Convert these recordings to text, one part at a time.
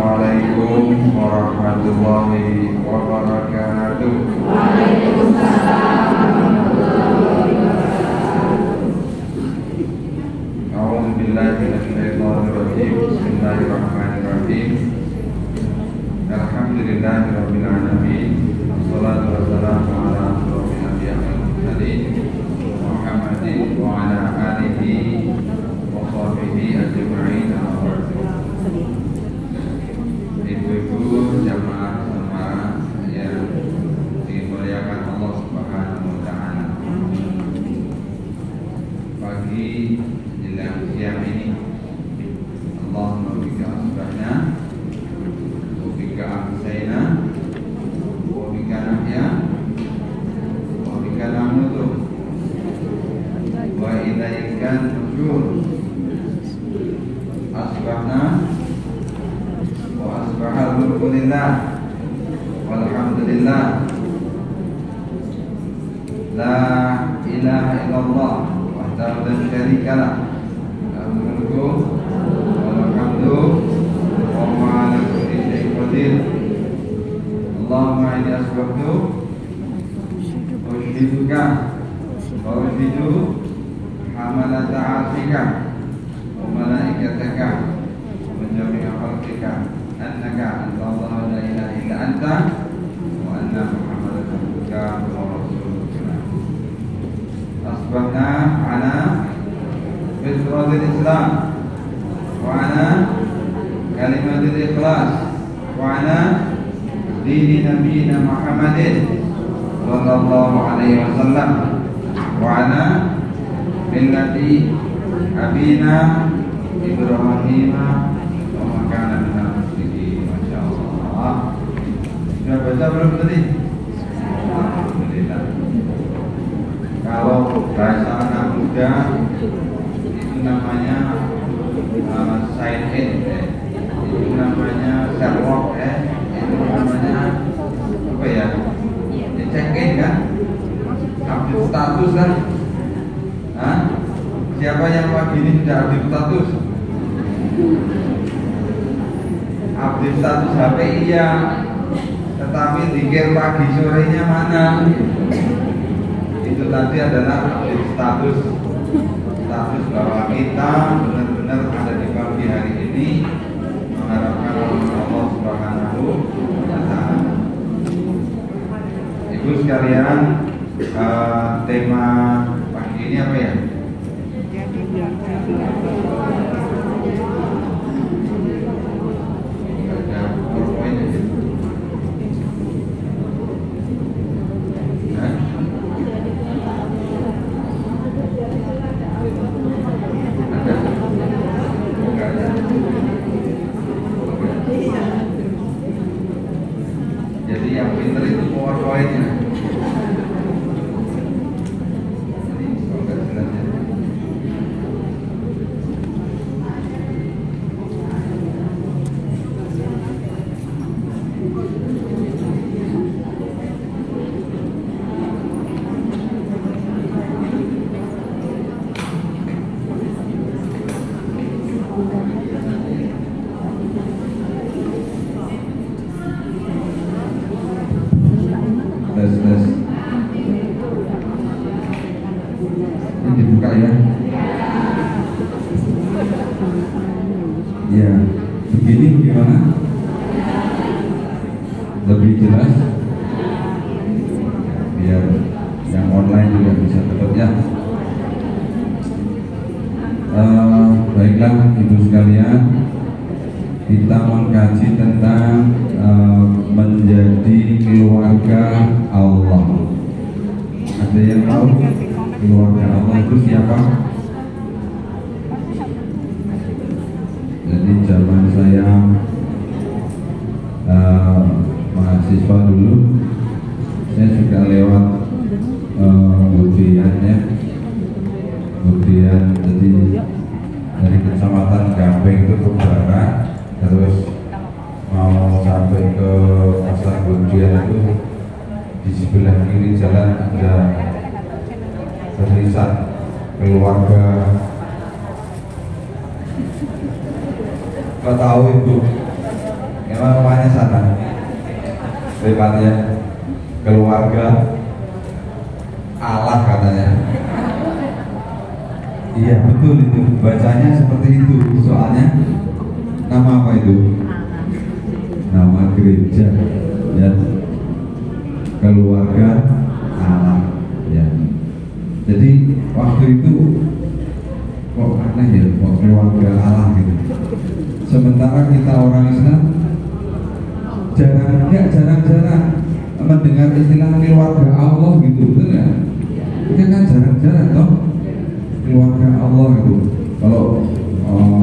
Assalamualaikum warahmatullahi wabarakatuh. Waalaikumsalam warahmatullahi wabarakatuh. A'udzubillahi minasyaitonirrajim. Bismillahirrahmanirrahim. Alhamdulillahirabbil alamin. Wassalatu wassalamu ala asyrofil anbiya'i wal mursalin Muhammadin wa ala alihi wa sahbihi ajma'in. Ibu-ibu jamaah sama yang dimuliakan Allah Subhanahu wa taala. Pagi menjelang siang ini Allahumma bika asbahna wa bika amsayna wa bika nahya wa bika namutu wa ilaikan nusyur. Asbahna Alhamdulillah walhamdulillah la ilaha illallah wahdahu la syarika lah lahul mulku walahul hamdu wa huwa ala kulli syai'in qadir. Allahumma inni asbahtu ushiduka wa ushidu hamalata arsika wa malaikataka wa jami'a khalqika annaka Allah la ilaha illa anta wa anna Muhammadan abduka wa rasuluka. Asbahna ala fitratil Islam wa ala kalimatil ikhlas wa ala dini nabiyina Muhammadin sallallahu alaihi wasallam wa ala millati abina Ibrahim wa makana minal muslimin. Masyaallah. Sudah baca belum tadi? Alhamdulillah. Kalau bahasa anak muda itu namanya sign in, itu namanya Sherlock, itu namanya apa ya? Check in kan? Update status kan? Hah? Siapa yang pagi ini sudah update status? Update status HP iya, tetapi zikir pagi sorenya mana? Itu tadi adalah update status bahwa kita benar-benar ada di pagi hari ini mengharapkan Allah Subhanahu wa taala. Ibu sekalian, tema pagi ini apa ya? Jadi yang pinter itu PowerPoint-nya. Ini dibuka ya. Ya, begini gimana? Lebih jelas? Biar yang online juga bisa tetap ya. Baiklah ibu sekalian, kita mengkaji tentang menjadi keluarga Allah. Ada yang tahu keluarga Allah itu siapa? Jadi zaman saya mahasiswa dulu, saya juga lewat Budian ya. Budian jadi dari kecamatan Gamping itu ke barat, terus mau sampai ke pasar Budian itu di sebelah kiri jalan ada tulisan keluarga. Nggak tahu itu Memang rumahnya sana. Sifatnya keluarga Allah katanya. Iya betul itu, bacanya seperti itu. Soalnya nama apa itu? Nama gereja, ya. Keluarga Allah, ya. Jadi waktu itu kok aneh ya, kok keluarga Allah gitu. Sementara kita orang Islam jarang-jarang mendengar istilah keluarga Allah gitu, betul nggak? Kita kan jarang-jarang toh keluarga Allah gitu. Kalau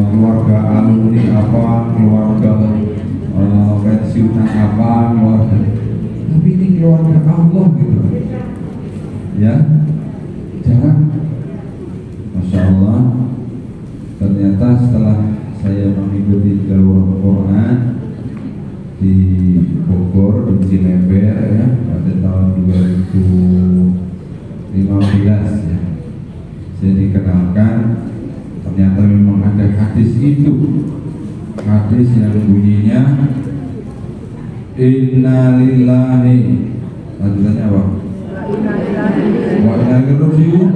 keluarga alumni apa, keluarga pensiunan apa, keluarga. Tapi ini keluarga Allah gitu, ya. Jarang. Masya Allah. Ternyata setelah saya mengikuti jalur Quran di Bogor, di Cilember ya, pada tahun 2015 ya, saya dikenalkan ternyata memang ada hadis itu, hadis yang bunyinya Inna lillahi, lanjutannya apa? Wa inna ilaihi raji'un.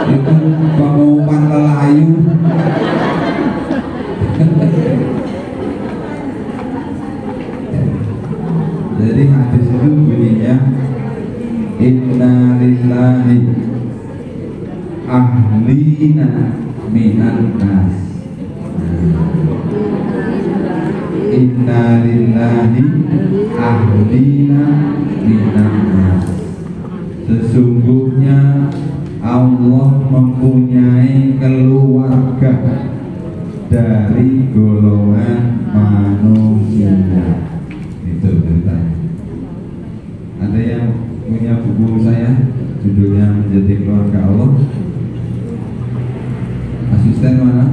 Itu pengumuman lelayu. Jadi hadis itu bunyinya Inna lillahi ahlina minan nas. Inna lillahi ahlina minan nas. Sesungguhnya Allah mempunyai keluarga dari golongan manusia. Itu ceritanya. Ada yang punya buku saya, judulnya Menjadi Keluarga Allah? Asisten mana?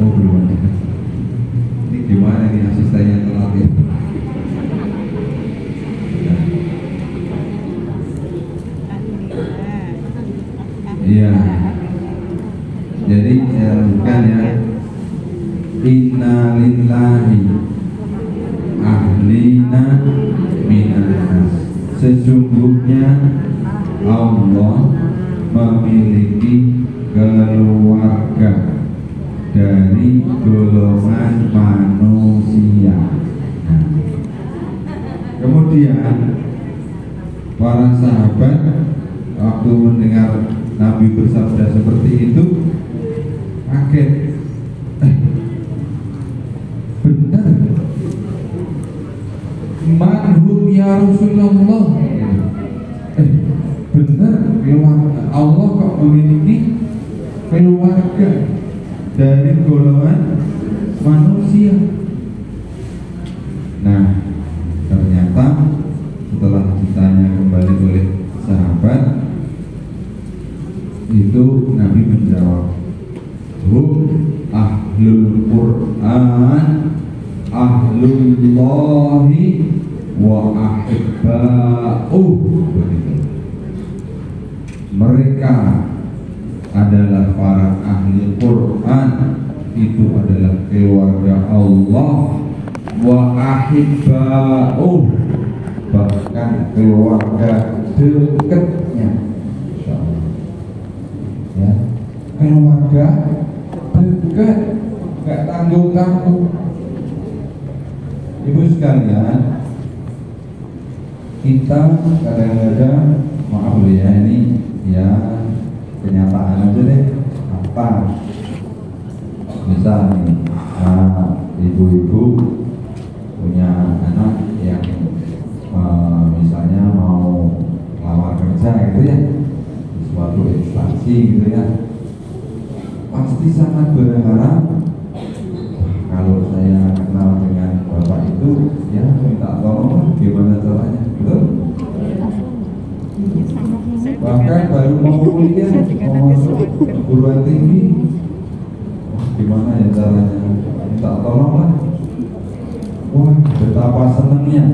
Oh belum ada. Ini gimana nih asistennya telat ya? Iya. Jadi saya lanjutkan ya. Inna lillahi ahlina minan nas. Sesungguhnya Allah memiliki keluarga dari golongan manusia. Nah, kemudian para sahabat waktu mendengar Nabi bersabda seperti itu kaget. Benar, manhum ya Rasulullah. Benar, keluarga Allah kok memiliki keluarga dari golongan manusia. Nah, ternyata setelah ditanya kembali oleh sahabat itu, Nabi menjawab, hum ahlul Qur'an ahlullahi wa ahibba'uh. Mereka adalah para ahli Quran, itu adalah keluarga Allah, wa ahibba'uh, bahkan keluarga dekatnya. Ya, keluarga dekat, gak tanggung-tanggung. Ibu sekalian, kita kadang-kadang, maaf ya, ini ya kenyataan aja deh. Apa misal nih, ibu-ibu punya anak yang misalnya mau lamar kerja gitu ya, suatu instansi gitu ya, pasti sangat berharap kalau saya kenal dengan bapak itu ya minta tolong gimana caranya, betul? Bahkan baru mau kuliah, mau masuk perguruan tinggi, gimana ya caranya, minta tolong lah. Wah, betapa senangnya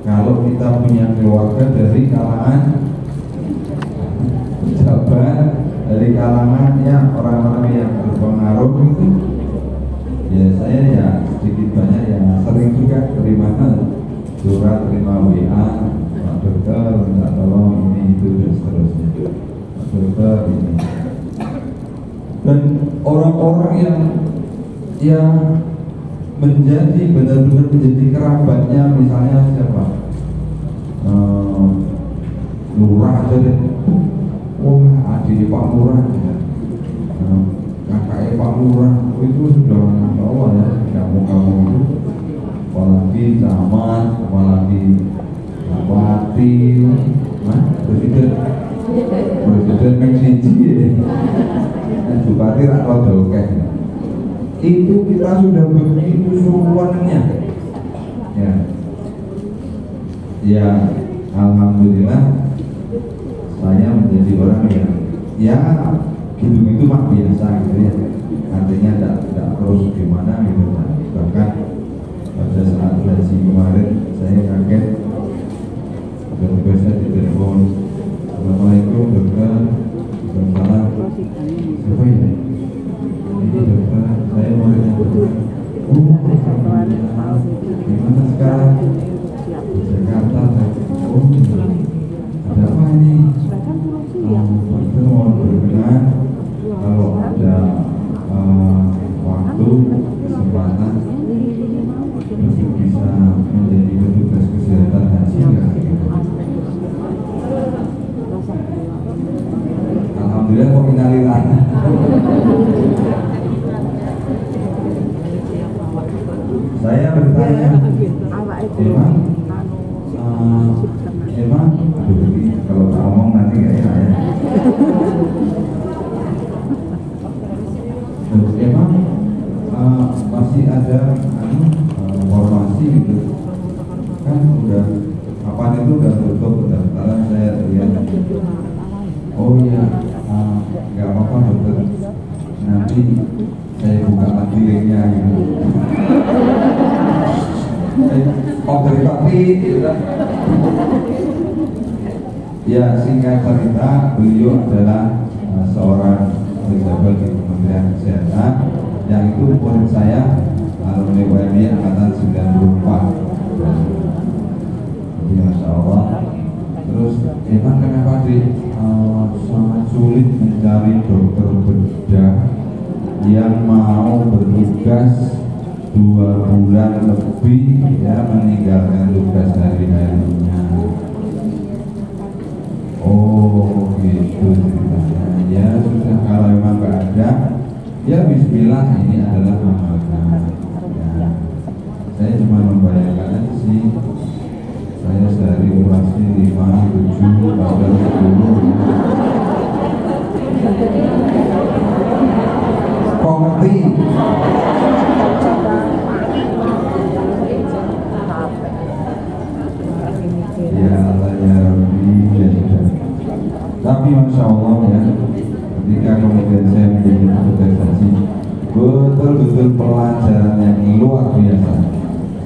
kalau kita punya keluarga dari kalangan pejabat, dari kalangan ya orang-orang yang berpengaruh itu, ya saya ya sedikit banyak ya sering juga terima surat, terima WA, Pak Dokter minta tolong ini itu dan seterusnya, Pak Dokter ini. Dan orang-orang yang menjadi benar-benar menjadi kerabatnya, misalnya siapa, lurah aja deh, wah adik Pak Lurah ya, kakaknya Pak Lurah itu sudah Allah ya, kamu itu, apalagi camat, apalagi bupati, presiden Meksiji, dan bupati Rakyat itu kita sudah begitu suruhannya, ya alhamdulillah saya menjadi orang yang ya gitu-gitu mak biasa gitu ya, artinya tidak terus gimana gitu. Bahkan pada saat haji kemarin saya kaget, dokter saya ditelepon, Assalamualaikum dokter, salam, siapa ya? Ini dokter, saya muridnya dokter. Oh, gimana sekarang? Di Jakarta. Oh, ada apa ini? Dokter mau berkenan kalau ada waktu, kesempatan untuk bisa menjadi petugas kesehatan haji nggak? Alhamdulillah kok innalillah. Saya bertanya, emang, aduh, kalau tak omong nanti gak enak ya. Emang masih ada formasi gitu, kan udah apaan itu udah tutup pendaftaran, saya lihat. Oh iya, nggak apa-apa dokter, nanti saya buka lagi linknya gitu. Dari Pak ya, singkat cerita, beliau adalah seorang pejabat di Kementerian Kesehatan yang itu murid saya, alumni WNI angkatan 94. Jadi Masya Allah. Terus emang kenapa sangat sulit mencari dokter bedah yang mau bertugas 2 bulan lebih ya, meninggalkan tugas hari-harinya. Oh gitu ceritanya. Ya sudah, kalau memang nggak ada, ya bismillah, ini adalah amanah ya. Saya cuma membayangkan aja sih, saya sehari operasi 5, 7, kadang 10. Kok ngerti? Ya Allah ya Rabbi, ya sudah. Tapi Masya Allah ya, ketika kemudian saya menjadi petugas haji, betul-betul pelajaran yang luar biasa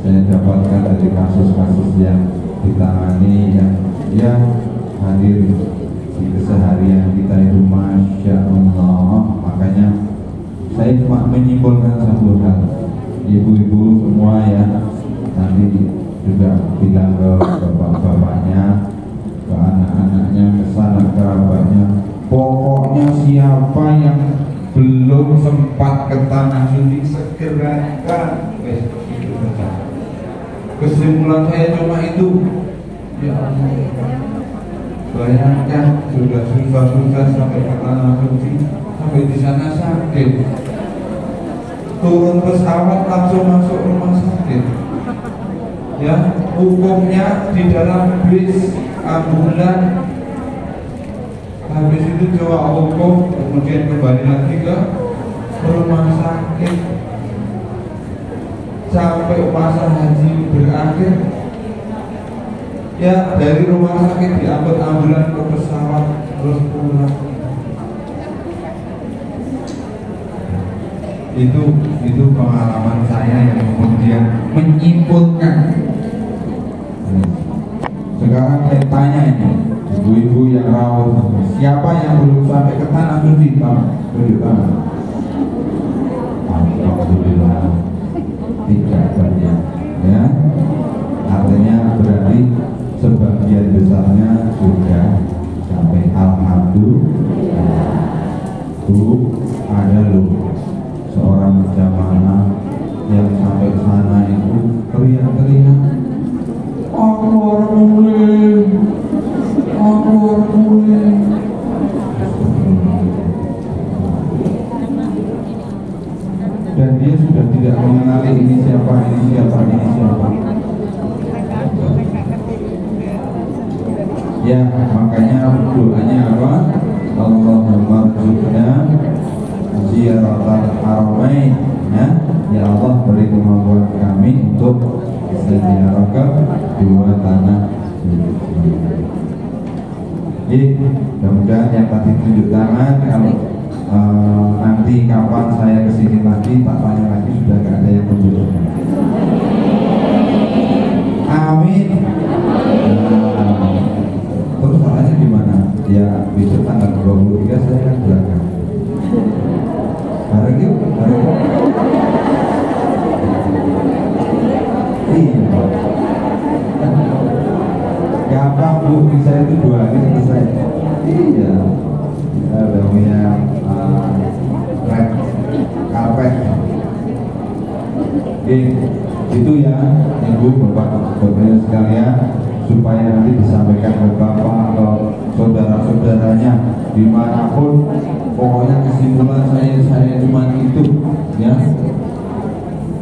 saya dapatkan dari kasus-kasus yang ditangani, yang hadir di keseharian kita itu, Masya Allah. Makanya saya cuma menyimpulkan satu hal, ibu-ibu semua ya, nanti juga bilang ke bapak-bapaknya, ke anak-anaknya, ke sanak kerabatnya, pokoknya siapa yang belum sempat ke tanah suci segerakan. Kesimpulan saya cuma itu. Ya Allah, bayangkan sudah susah-susah sampai ke tanah suci, sampai di sana sakit, turun pesawat langsung masuk rumah sakit. Ya, hukumnya di dalam bis ambulan, habis itu coba hukum, kemudian kembali lagi ke rumah sakit sampai masa haji berakhir. Ya, dari rumah sakit diangkut ambulan ke pesawat terus pulang. Itu pengalaman saya yang kemudian menyimpulkan. Sekarang saya tanya ini, Ibu-ibu yang rawat, siapa yang belum sampai ke tanah suci? Tunjuk tangan. Alhamdulillah, tidak banyak, ya. Artinya berarti sebagian besarnya sudah sampai. Alhamdulillah. Bu, ada loh seorang jamaah yang sampai sana itu teriak-teriak, aku orang mulai, aku orang mulai. Dan dia sudah tidak mengenali ini siapa, ini siapa, ini siapa. Ya, makanya doanya apa? Allahumma rzuqna ziyaratal haramain, ya Allah beri kemampuan kami untuk ziarah ke dua tanah suci. Jadi mudah-mudahan yang tadi tunjuk tangan, kalau nanti kapan saya kesini lagi tak tanya lagi sudah gak ada yang tunjuk tangan. Amin. Terus caranya gimana? Ya besok tanggal 23 saya kan belakang. Bareng yuk, bareng. Iya. Gampang Bu, bisa itu 2 hari selesai. Iya. Ada punya red carpet. Oke, itu ya Ibu, Bapak-Bapak sekalian, supaya nanti disampaikan ke Bapak atau saudara-saudaranya dimanapun. Pokoknya kesimpulan saya cuma itu, ya.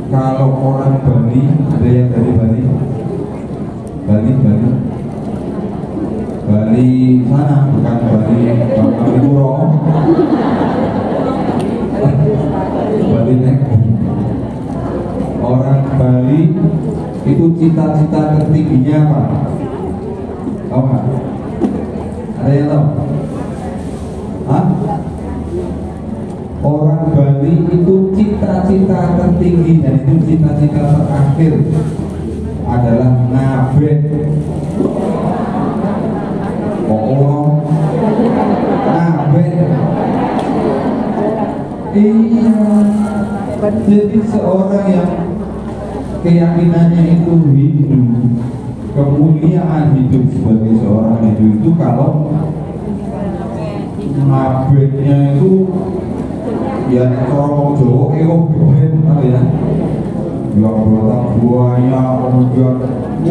Kalau orang Bali, ada yang dari Bali? Bali sana, bukan Bali Puro. Bali Neko. Orang Bali itu cita-cita tertingginya apa? Tahu nggak? Ada yang tahu? Hah? Orang Bali itu cita-cita tertinggi dan itu cita-cita terakhir adalah ngabet. Ngabet. Iya. Jadi seorang yang keyakinannya itu Hindu, kemuliaan hidup sebagai seorang Hindu itu kalau ngabetnya itu ya orang Jawa beben apa ya, yang berlatang buaya, kemudian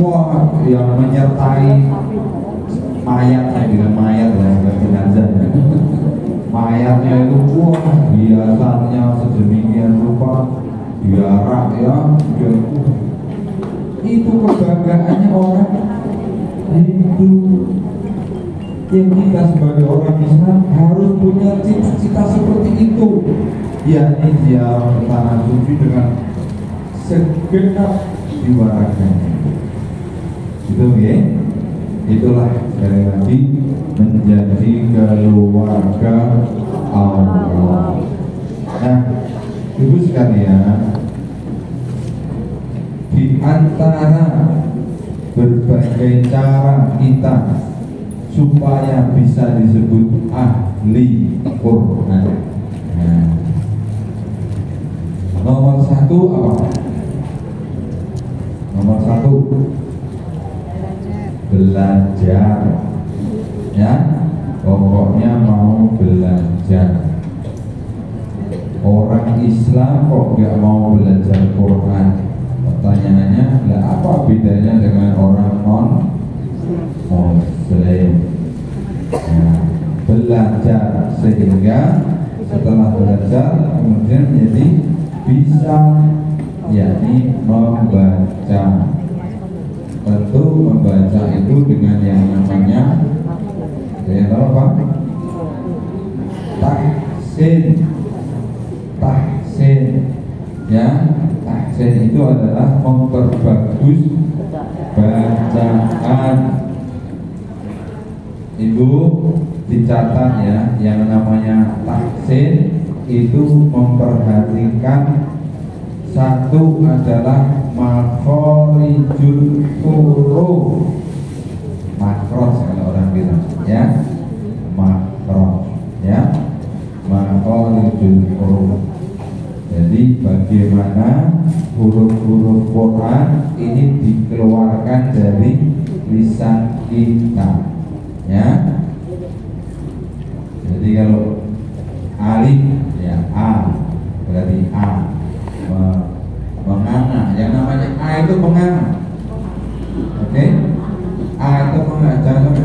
wah yang menyertai mayat, dengan mayat ya, bukan jenazah ya. Mayatnya itu wah biasanya sedemikian rupa diarak ya, itu kebanggaannya orang Hindu. Yang kita sebagai orang Islam harus punya cita-cita seperti itu, yakni ziarah tanah suci dengan segenap jiwa raganya. Itu ya, itulah sekali lagi menjadi keluarga Allah. Nah, Ibu sekalian, di antara berbagai cara kita supaya bisa disebut ahli Quran, nah, nomor 1 apa? Nomor 1 belajar, ya, pokoknya mau belajar. Orang Islam kok nggak mau belajar Quran? Pertanyaannya, lah apa bedanya dengan orang non Muslim? Nah, belajar sehingga setelah belajar kemudian menjadi bisa, yakni membaca. Tentu membaca itu dengan yang namanya, saya tahu apa? Tahsin, ya. Tahsin itu adalah memperbagus bacaan. Ibu dicatat ya, yang namanya tahsin itu memperhatikan satu adalah makhorijul huruf, makros kalau orang kita, ya. Makro, ya. Makhorijul huruf. Jadi bagaimana huruf-huruf Quran ini dikeluarkan dari lisan kita, ya. Jadi kalau alif, ya A, berarti A. Menganga, yang namanya A itu menganga. Oke, A itu menganga, jangan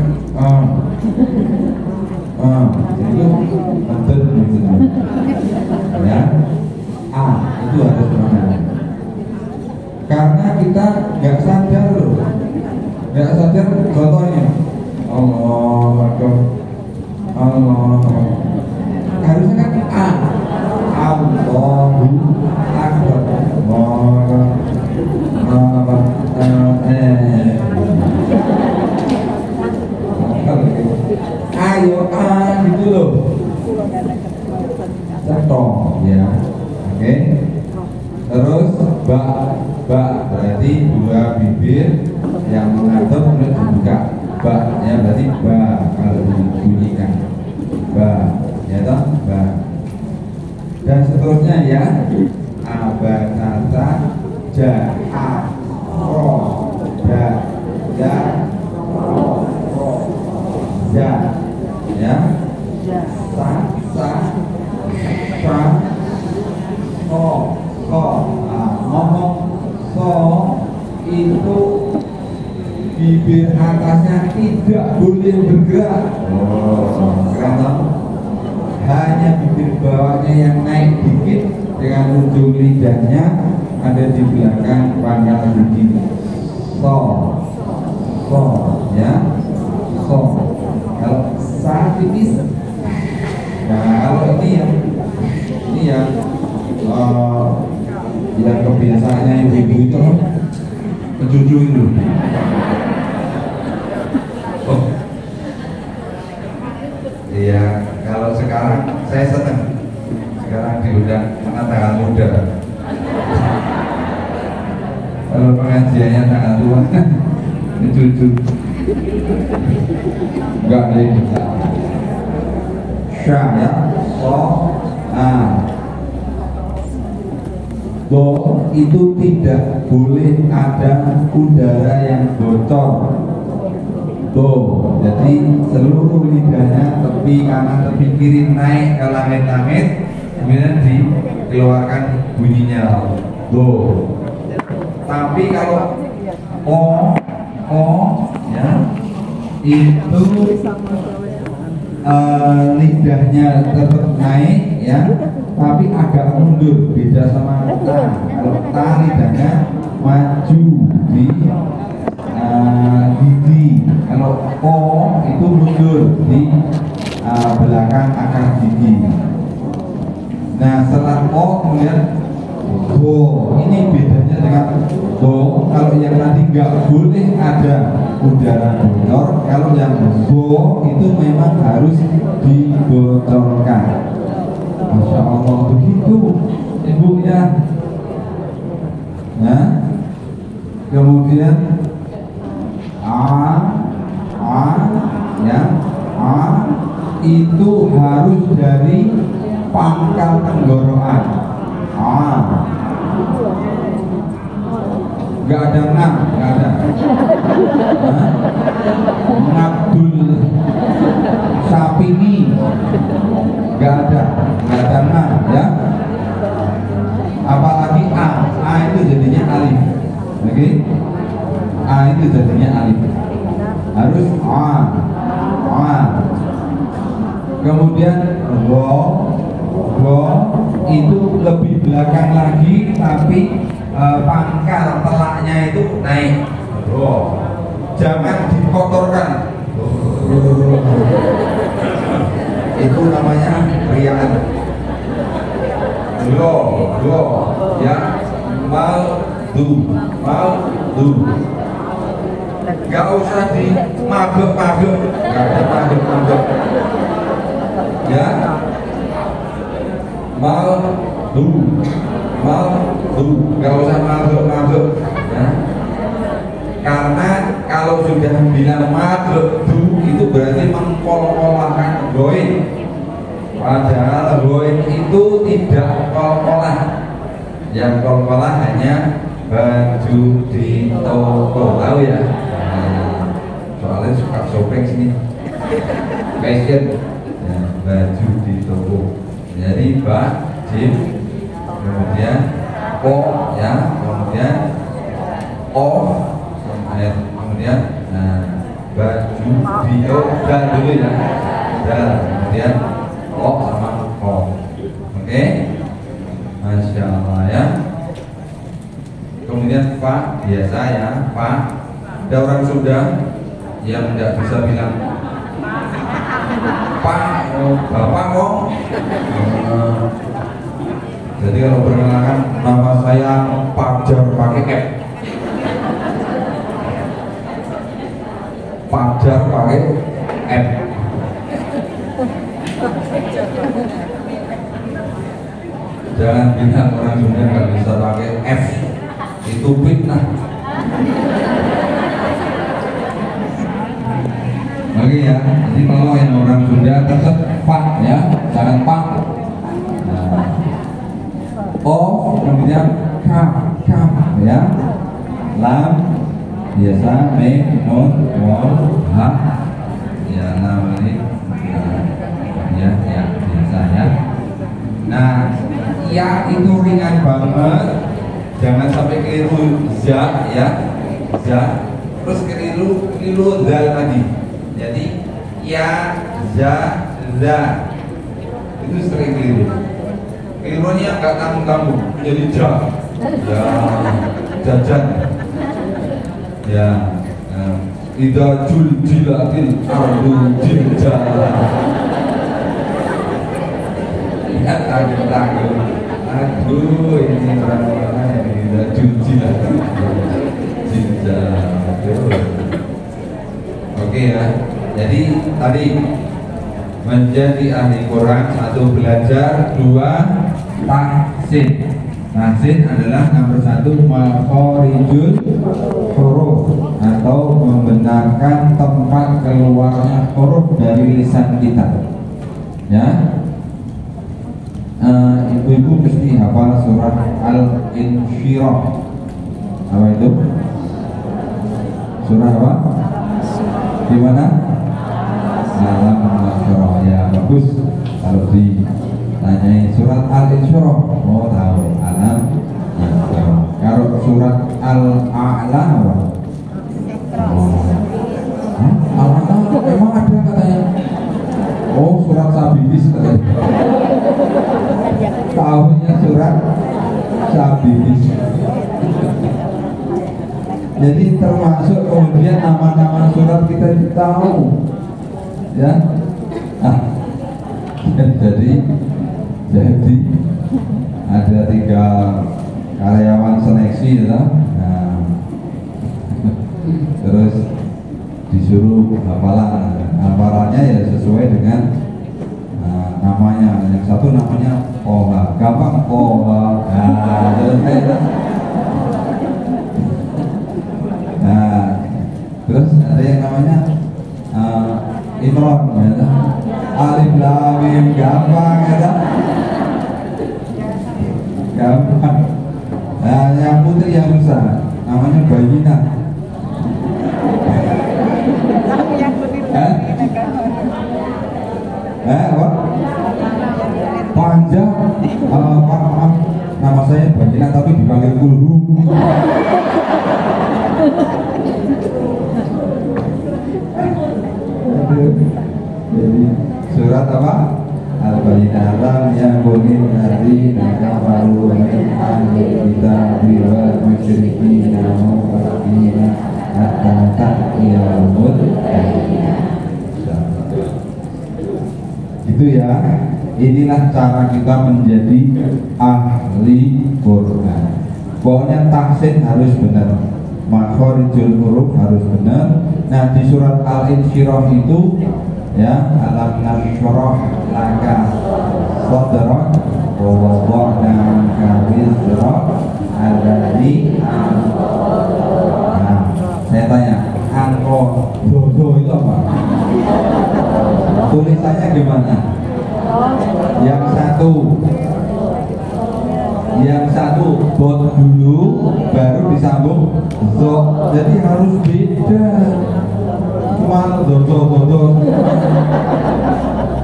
itu betul maksudnya, ya. A itu harus menganga. Karena kita nggak sadar loh, nggak sadar. Contohnya Allah Akbar, Allah, harusnya kan A, Allahu Akbar, ayo gitu loh, contoh, ya. Oke. Terus ba berarti dua bibir yang mengatur kemudian dibuka. Ba, ya, berarti ba kalau dibunyikan. Ba, ya toh, ba. Dan seterusnya, ya. Abatata, ja, a, ro, da, ja, ro, ja, ya. Sa, sa, sa, so, ngomong so itu bibir atasnya tidak boleh bergerak. Karena hanya bibir bawahnya yang naik dikit dengan ujung lidahnya ada di belakang pangkal gigi. So, ya, so. Kalau sa tipis. Nah, kalau ini yang kebiasaannya ibu-ibu itu mencucu itu. Oh, iya. Kalau sekarang saya senang. Sekarang diundang tanggal muda. Kalau pengajiannya tanggal tua, mencucu. Enggak ada yang bisa. Sya, ya, so, do itu tidak boleh ada udara yang bocor. Do, jadi seluruh lidahnya tepi kanan tepi kiri naik ke langit-langit, kemudian dikeluarkan bunyinya do. Tapi kalau o, ya, itu lidahnya tetap naik, ya, tapi agak mundur, beda sama ta. Kalau ta lidahnya maju di gigi, kalau o itu mundur di belakang akar gigi. Nah, setelah o kemudian bo. Ini bedanya dengan bo. Kalau yang tadi nggak boleh ada udara bocor, kalau yang bo itu memang harus dibocorkan. Masya Allah, begitu ibu, ya. Nah, kemudian ya, itu harus dari pangkal tenggorokan. Nggak ada ngam, nggak ada. Ngabdul sapini, nggak ada ngam, ya. Apalagi a itu jadinya alif, oke? A itu jadinya alif, harus a. Kemudian ro itu lebih belakang lagi, tapi pangkal telaknya itu naik. Jangan dikotorkan. Itu namanya riaan. Ya, maldu. Gak usah di magep, gak ada magep. Ya, maldu, gak usah magep, ya. Karena kalau sudah bilang maddu itu berarti mengkol-kolakan goin. Padahal goin itu tidak kol-kolah. Yang kol-kolah hanya baju di toko, tahu ya? Soalnya suka shopping sini, fashion, ya, baju di toko. Jadi jim, kemudian ko, ya, kemudian o, kemudian baju di dan dulu ya, dan kemudian o sama ko. Oke, Masya Allah ya. Kemudian Pak, biasa ya, Pak. Ada orang Sunda yang tidak bisa bilang Pak, Bapak kok. Jadi kalau perkenalkan, nama saya Pajar pakai F. Pajar pakai F. Jangan bilang orang Sunda nggak bisa pakai F. Itu fitnah. Oke ya, jadi kalau yang orang Sunda tetap Pak ya, jangan Pak. Nah, O kemudian kaf ya, lam biasa, mim, nun, wal, ha ya, lam ini ya biasa ya. Nah, ya itu ringan banget. Jangan sampai keliru za ya, za, terus keliru dal tadi. Jadi ya, za, za itu sering keliru. Kelirunya nggak tanggung-tanggung, jadi ja, ya, jajan, ya, ida jilatil ardu jiljalah. Ya tanggung-tanggung. Aduh, ini orang-orang yang tidak cuci lah. Cinta. Oke ya. Jadi tadi menjadi ahli Quran, 1 belajar, 2 tahsin. Tahsin adalah nomor 1 makhorijul huruf atau membenarkan tempat keluarnya huruf dari lisan kita. Ya. Ibu-ibu mesti hafal surat Al-Insyirah. Apa itu? Surah apa? Di mana? Al-Insyirah. Ya bagus. Kalau ditanyai surat Al-Insyirah, oh tahu. Al-Insyirah. Kalau surat Al-A'la apa? Al-A'la memang ada katanya. Oh, surat Sabidis katanya. Tahunya surat Sabidis. Jadi termasuk kemudian nama-nama surat kita tahu, ya. Jadi ada 3 karyawan seleksi, ya. Nah, terus disuruh hafalannya ya sesuai dengan namanya. Yang satu namanya Koha, gampang Koha. Nah, terus ada yang namanya Imron, ya. Alif Lam Mim, gampang ya. Gampang. Nah, yang putri yang susah namanya Bayinah. Apa? Panjang. Maaf, nama saya Bayinah tapi dipanggil Kulhu. Jadi surat apa? Al-Bayyinah lam yakunil ladzina kafaru min ahlil kitabi wal musyrikina munfakina hatta ta'tiyahumul bayyinah. Itu ya. Inilah cara kita menjadi ahli Quran. Pokoknya tahsin harus benar, makhorijul huruf harus benar. Nah, di surat Al-Insyirah itu ya, alam nasyrah laka sadrak wa wada'na anka wizrak alladzi. Nah, saya tanya, satu, yang satu dot dulu baru disambung zok, jadi harus beda. Cuma dodo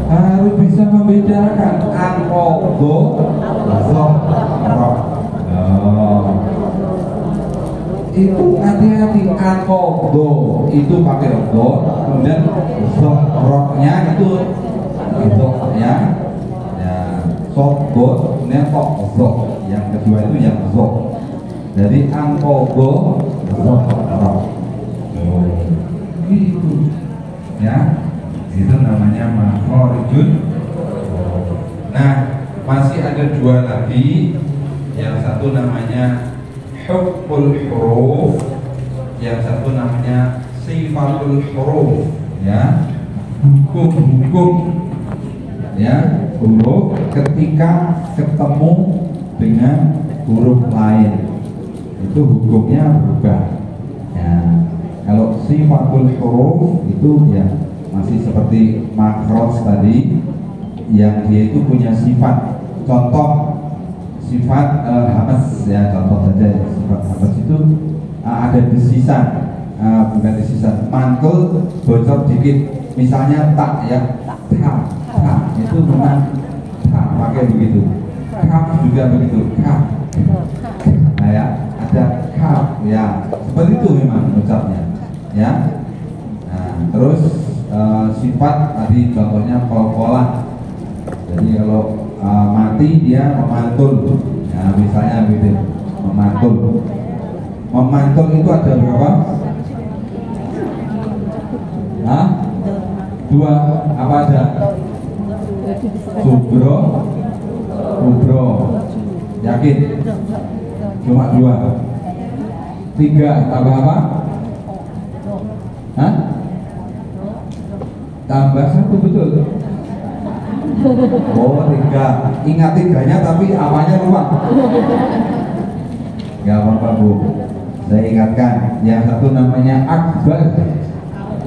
harus bisa membedakan angko do zok rok. Itu hati-hati, angko do itu pakai do, kemudian zok roknya itu zoknya ya sok do, kemudian kok zok, yang kedua itu yang zok. Jadi angko do zok rok itu ya, itu namanya makhorijun. Nah, masih ada dua lagi. Yang satu namanya hukmul huruf, yang satu namanya sifatul huruf, ya, hukum-hukum ya huruf ketika ketemu dengan huruf lain itu hukumnya berubah ya. Kalau sifatul huruf itu ya masih seperti makhraj tadi, yang dia itu punya sifat. Contoh sifat hamas ya, contoh saja sifat hamas itu ada desisan, bukan desisan, mantul bocor dikit, misalnya tak ya, tak itu memang tak pakai begitu, kaf juga begitu, kaf, nah ya ada kaf ya, seperti itu memang ucapnya ya. Nah, terus sifat tadi contohnya kol-kolah, jadi kalau mati dia memantul ya, misalnya gitu, memantul itu ada berapa? Hah? Dua, apa ada? Subro, kubro, yakin? Cuma dua. Tiga, tambah apa? Hah? Tambah satu, betul. Oh, tiga. Ingat tiganya tapi apanya lupa. Gak apa-apa Bu, saya ingatkan. Yang satu namanya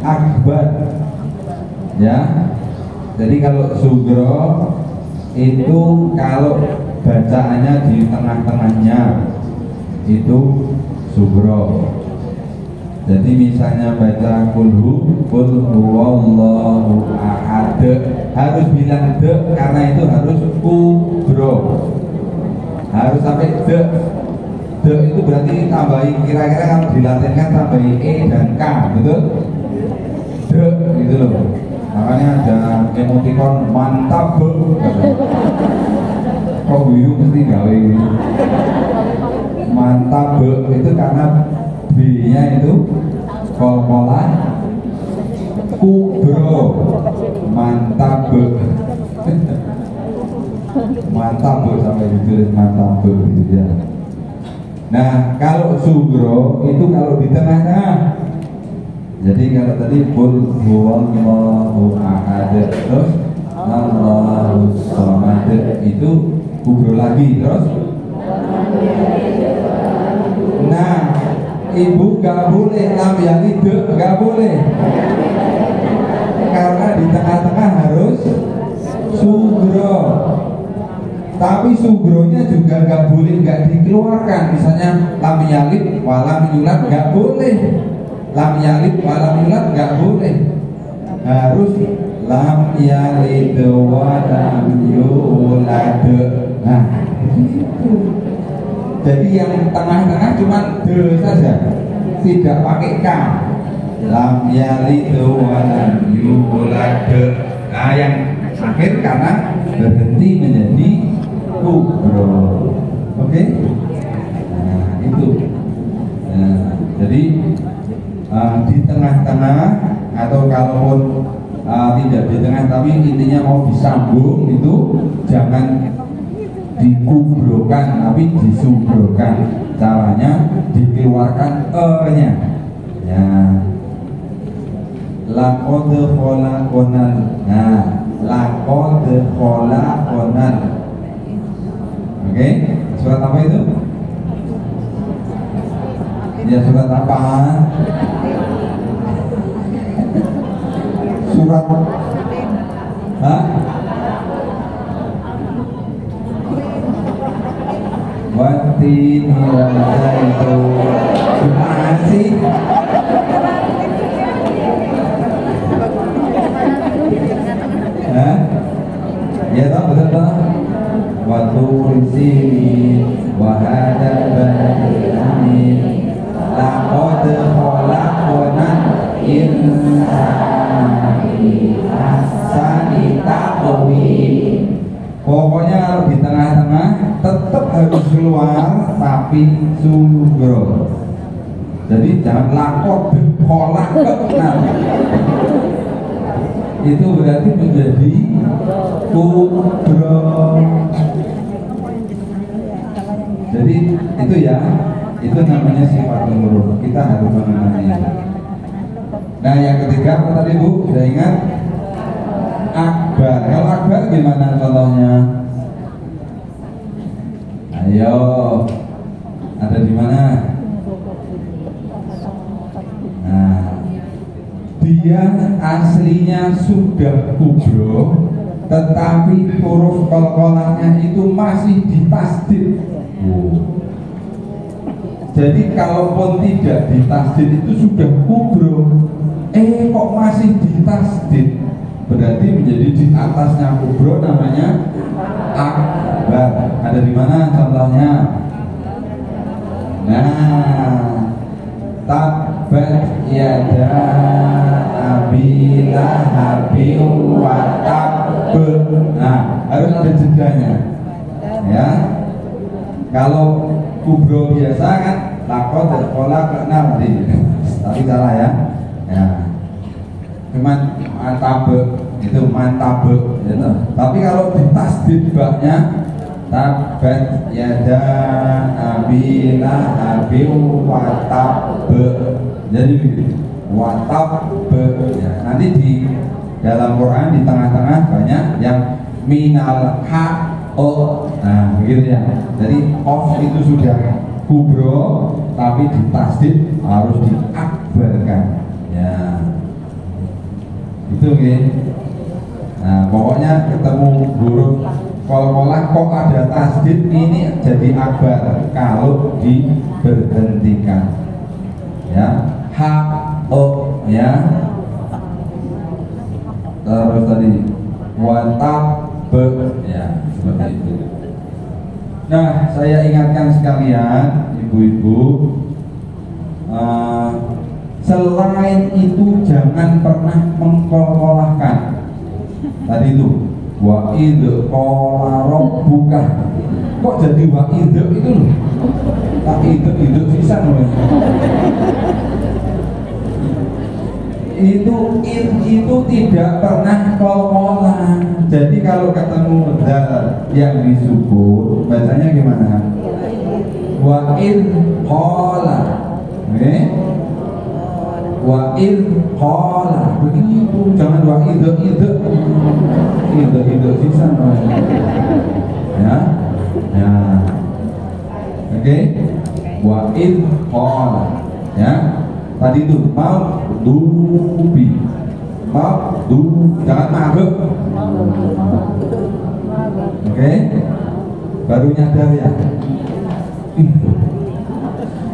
akbar, ya. Jadi kalau sugro itu kalau bacaannya di tengah-tengahnya itu sugro. Jadi misalnya baca kulhu, kul huwallahu ahad, harus bilang de karena itu harus kubro, harus sampai de. De itu berarti tambahin, kira-kira kalau dilatinkan tambahin e dan k, betul? De gitu loh. Makanya ada emoticon mantap bu. Kok biru mesti gawe ini. Mantap bu itu karena B-nya itu kol-kolan kubro, mantap bu. Mantap bu sampai ditulis mantap bu gitu ya. Nah kalau sugro itu kalau di tengah-tengah. Jadi kalau tadi qul huwallahu ahad, terus Allahus samad itu kubro lagi, terus. Nah ibu gak boleh lam yalid, gak boleh, karena di tengah-tengah harus sugro. Tapi sugronya juga gak boleh gak dikeluarkan. Misalnya lam yalid walam yulad gak boleh, lam yalid walam yulad gak boleh, harus lam yalid walam yulad. Nah itu. Jadi yang tengah-tengah cuma de saja, tidak pakai k. Lam yalid walam yulad. Nah yang akhir karena berhenti menjadi kubro. Oke? Nah itu. Nah, jadi di tengah-tengah atau kalaupun tidak di tengah tapi intinya mau disambung itu jangan dikubrokan tapi disubrokan. Caranya dikeluarkan e-nya ya. Laqad khalaqnal. Nah, laqad khalaqnal. Oke, surat apa itu? Ya surat apa? Surat. Hah? watini wazaitun. Gimana sih? Hah? Ya toh, betul toh? Waturi sini wahadal balil laqad khalaqnal insana fi ahsani taqwim. Pokoknya kalau di tengah-tengah tetap harus keluar tapi sugro. Jadi jangan lakot kolak nah. Itu berarti menjadi kubro. Jadi itu ya, itu namanya sifat huruf. Kita harus mengenali. Nah yang ketiga apa tadi Bu? Sudah ingat? Akbar. Kalau akbar gimana contohnya? Ayo, ada di mana? Nah, dia aslinya sudah kubro, tetapi huruf kol-kolannya itu masih ditasdid. Jadi kalaupun tidak ditasdid itu sudah kubro, kok masih ditasdid, berarti menjadi di atasnya kubro, namanya akbar. Ada di mana contohnya? Nah, tabbat yada abi lahabin wa tabb. Nah, harus ada jedanya. Ya. Kalau kubro biasa kan lakot dan sekolah kena mati. Tapi salah ya. Ya. Cuman mantap itu mantap gitu. Tapi kalau ditasdid baknya tabbat yada abi lahabin wa tabb. Jadi begitu. Wa tabb. Ya, nanti di dalam Quran di tengah-tengah banyak yang minal haq. Nah begitu ya. Jadi of itu sudah kubro, tapi ditasdid harus diakbarkan. Ya, itu gitu. Nah pokoknya ketemu huruf kol-kolah kok ada tasdid ini jadi akbar kalau diberhentikan. Ya, ha o ya. Terus tadi watab ya seperti itu. Nah saya ingatkan sekalian ibu-ibu, selain itu jangan pernah mengkol-kolahkan. Tadi itu wa idh qala rabbuka, kok jadi wa idh itu loh, tak idh sisa loh. Itu tidak pernah kol-kolah. Jadi kalau ketemu dal yang disukun bacanya gimana? Wa idh qala. Wa idh qala. Begitu, jangan wa idh sisa ya. Ya. Oke. Wa idh qala. Ya. Tadi itu maghdubi, jangan maghrib. Oke, baru nyadar ya.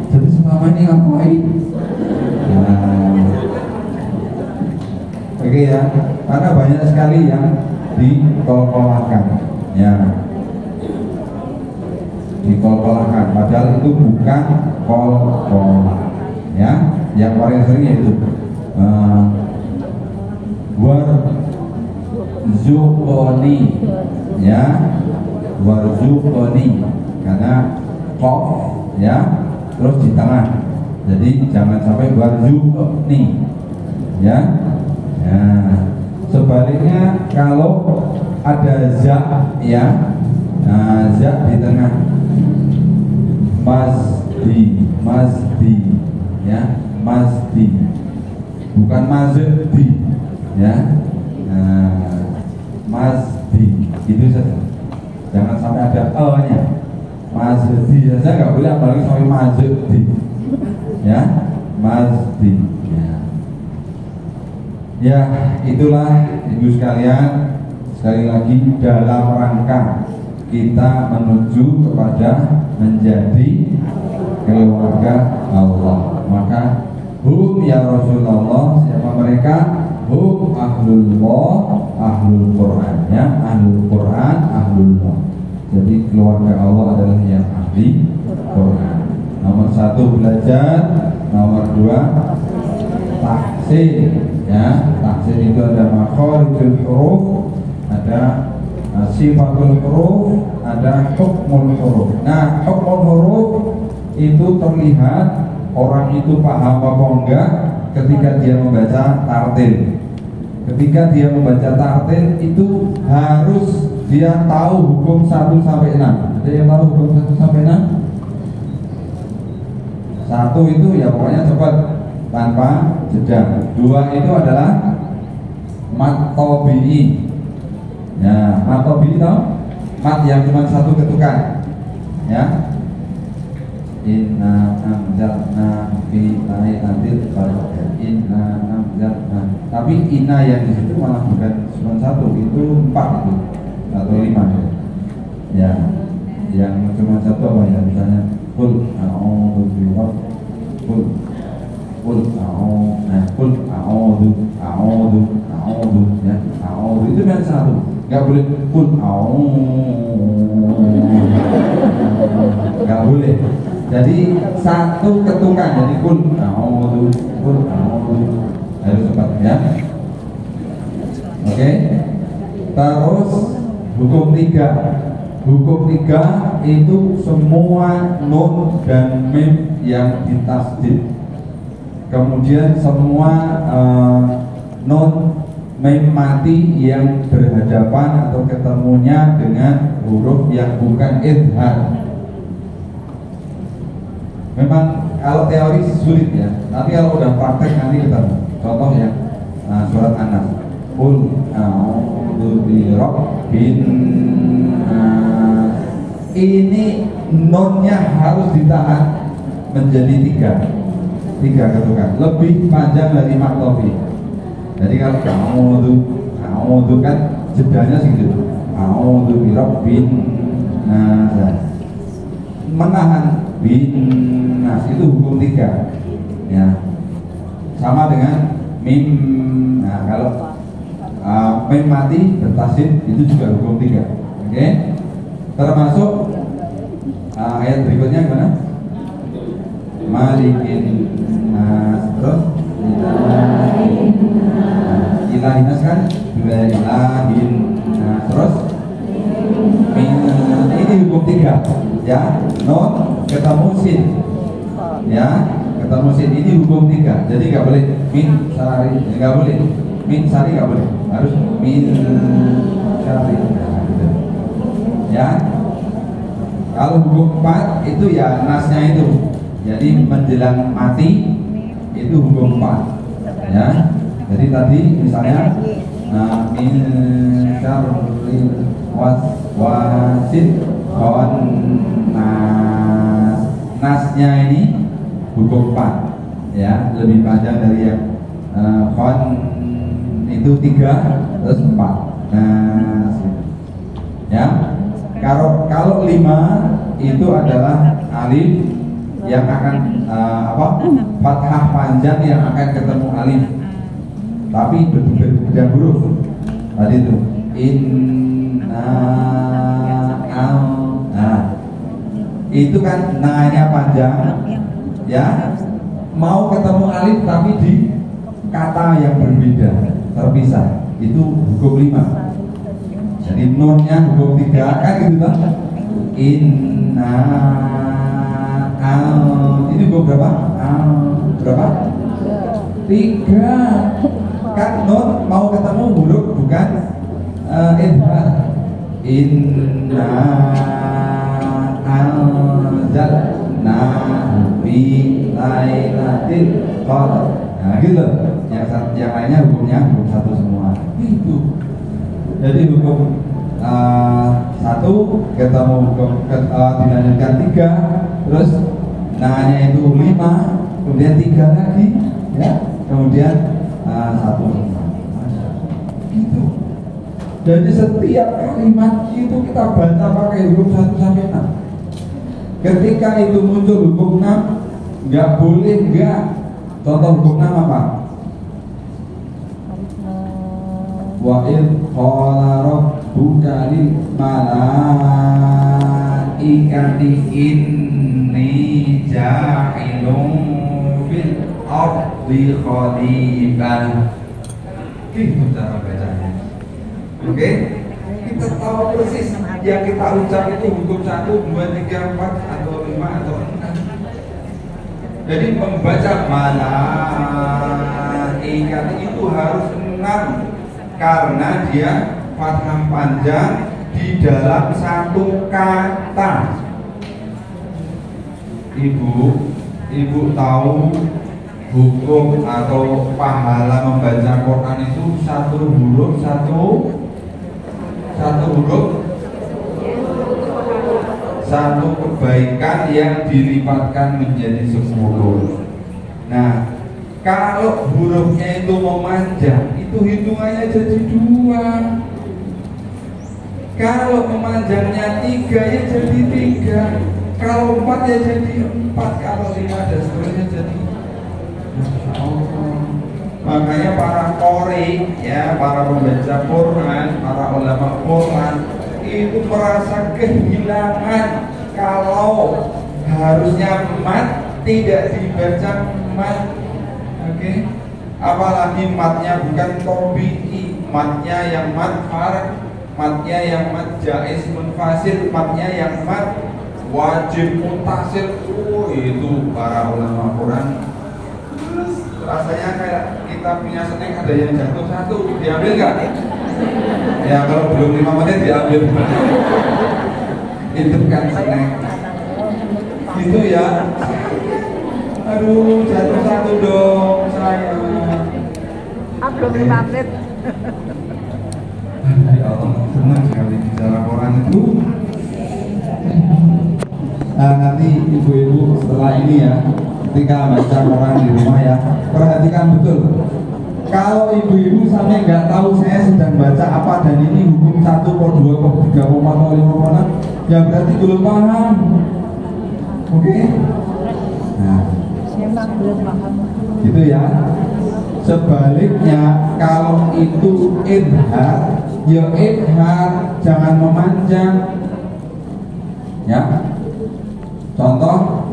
Jadi selama ini ngapain? Oke ya, karena banyak sekali yang dikol-kolahkan, ya, dikol-kolahkan. Padahal itu bukan kol-kolah. Ya, yang paling sering yaitu warzuqoni, ya, warzuqoni, karena qaf ya terus di tengah, jadi jangan sampai warzuqni, ya. Nah, sebaliknya kalau ada za ya, za di tengah, masdi ya, masdi bukan mazdi ya. Masdi itu saja, jangan sampai ada e nya. Mazdi saja nggak boleh, apalagi sampai mazdi ya, mazdi ya. Itulah ibu sekalian, sekali lagi dalam rangka kita menuju kepada menjadi keluarga Allah. Maka hum ya Rasulullah, siapa mereka? Hum ahlullah, ahlul Quran, ya, ahlul Quran, ahlullah. Jadi keluarga Allah adalah yang ahli Quran. Nomor 1 belajar, nomor 2 tahsin, ya. Tahsin itu ada makharijul huruf, ada sifatul huruf, ada hukmul huruf. Nah, hukmul huruf itu terlihat orang itu paham apa enggak ketika dia membaca tartil. Ketika dia membaca tartil itu harus dia tahu hukum 1 sampai 6. Ada yang tahu hukum 1 sampai 6? 1 itu ya pokoknya cepat tanpa jeda. 2 itu adalah mat tabi'i. Ya, mat tabi'i tahu? Mat yang cuma 1 ketukan. Ya. Inna anzalna fi lailatul qadar. Inna anzalna. Tapi inna yang di situ malah bukan cuma 1, itu 4 itu atau 5 ya. Yang cuma 1 apa ya? Misalnya qul a'udzu birabbil qul a'udzu ya. A'udzu itu kan 1. Enggak boleh qul enggak boleh. Jadi 1 ketukan, jadi qul a'udzu harus cepat ya. Oke. Terus hukum 3. Hukum 3 itu semua nun dan mim yang ditasdid. Kemudian semua nun mim mati yang berhadapan atau ketemunya dengan huruf yang bukan idhar. Memang kalau teori sulit ya, tapi kalau udah praktek nanti ketemu. Contoh ya, surat An-Nas. Qul a'udzu birabbin nas. Ini nunnya harus ditahan menjadi 3 ketukan, lebih panjang dari maktofi. Jadi kalau a'udzu kan jedanya segitu. A'udzu birabbin nas. Menahan bin nas itu hukum 3 ya, sama dengan mim. Nah, kalau mim mati bertasdid itu juga hukum 3. Oke. Termasuk ayat berikutnya gimana? Malikin nas, terus ilahin nas kan juga ilahin nas, terus ini hukum 3 ya. Nun ketemu sin ya, ketemu sin, ini hukum 3. Jadi nggak boleh min sari, nggak boleh min sari, nggak boleh, harus min sari ya. Kalau hukum 4 itu ya nasnya itu, jadi menjelang mati itu hukum 4 ya. Jadi tadi misalnya min syarri waswasin nas, nasnya ini hukum 4 ya, lebih panjang dari yang kon itu 3 terus 4 nas ya. Kalau 5 itu adalah alif yang akan fathah panjang yang akan ketemu alif, tapi berbeda huruf. Tadi itu inna itu kan na-nya panjang ya, mau ketemu alif tapi di kata yang berbeda, terpisah, itu hukum 5. Jadi nunnya hukum 3 kan gitu kan. Inna ini hukum berapa? Berapa? 3. Kan nun mau ketemu huruf bukan idhar. Inna anzalna fi lailatul qadar. Nah gitu. Yang lainnya hukumnya hukum 1 semua. Itu. Jadi hukum 1 ketemu hukum dilanjutkan 3, terus nanya itu 5, kemudian 3 lagi ya, kemudian 1 semua. Itu. Jadi setiap kalimat itu kita baca pakai huruf 1 sampai 6. Ketika itu muncul hukum 6, nggak boleh nggak. Contoh hukum 6 apa? Wa id qala rabbuka lil malaikati inni ja'ilun fil ardi khalifah. Itu cara bacanya. Oke? Kita tahu persis yang kita ucap itu hukum 1, 2, 3, 4 atau 5 atau 6. Jadi membaca malaikat itu harus 6 karena dia fathah panjang di dalam satu kata. Ibu tahu hukum atau pahala membaca Quran itu satu huruf satu kebaikan yang dilipatkan menjadi 10. Nah, kalau hurufnya itu memanjang, itu hitungannya jadi 2. Kalau memanjangnya 3 ya jadi 3. Kalau 4 ya jadi 4. Kalau 5 dan seterusnya jadi. Masya Allah. Makanya para qori, ya, para pembaca Quran, para ulama Quran itu merasa kehilangan kalau harusnya mat tidak dibaca mat. Oke. Apalagi matnya bukan tobi'i, matnya yang mat farq, matnya yang mat jaiz munfasil, matnya yang mat wajib mutasil. Itu para ulama Quran rasanya kayak kita punya snack, ada yang jatuh 1, diambil nggak? Ya kalau belum 5 menit diambil. Itu kan snack. Itu ya. Aduh, jatuh 1 dong saya. Belum 5 menit. Ya Allah, senang sekali bicara Quran itu. Nanti ibu-ibu setelah ini ya, ketika baca Quran di rumah ya, perhatikan betul. Kalau ibu-ibu sampai nggak tahu saya sedang baca apa dan ini hukum 1, 2, 3, 4, 5, ya berarti belum paham. Oke? Nah, Memang belum paham. gitu ya. Sebaliknya kalau itu idhar, ya idhar, jangan memanjang. Ya. Contoh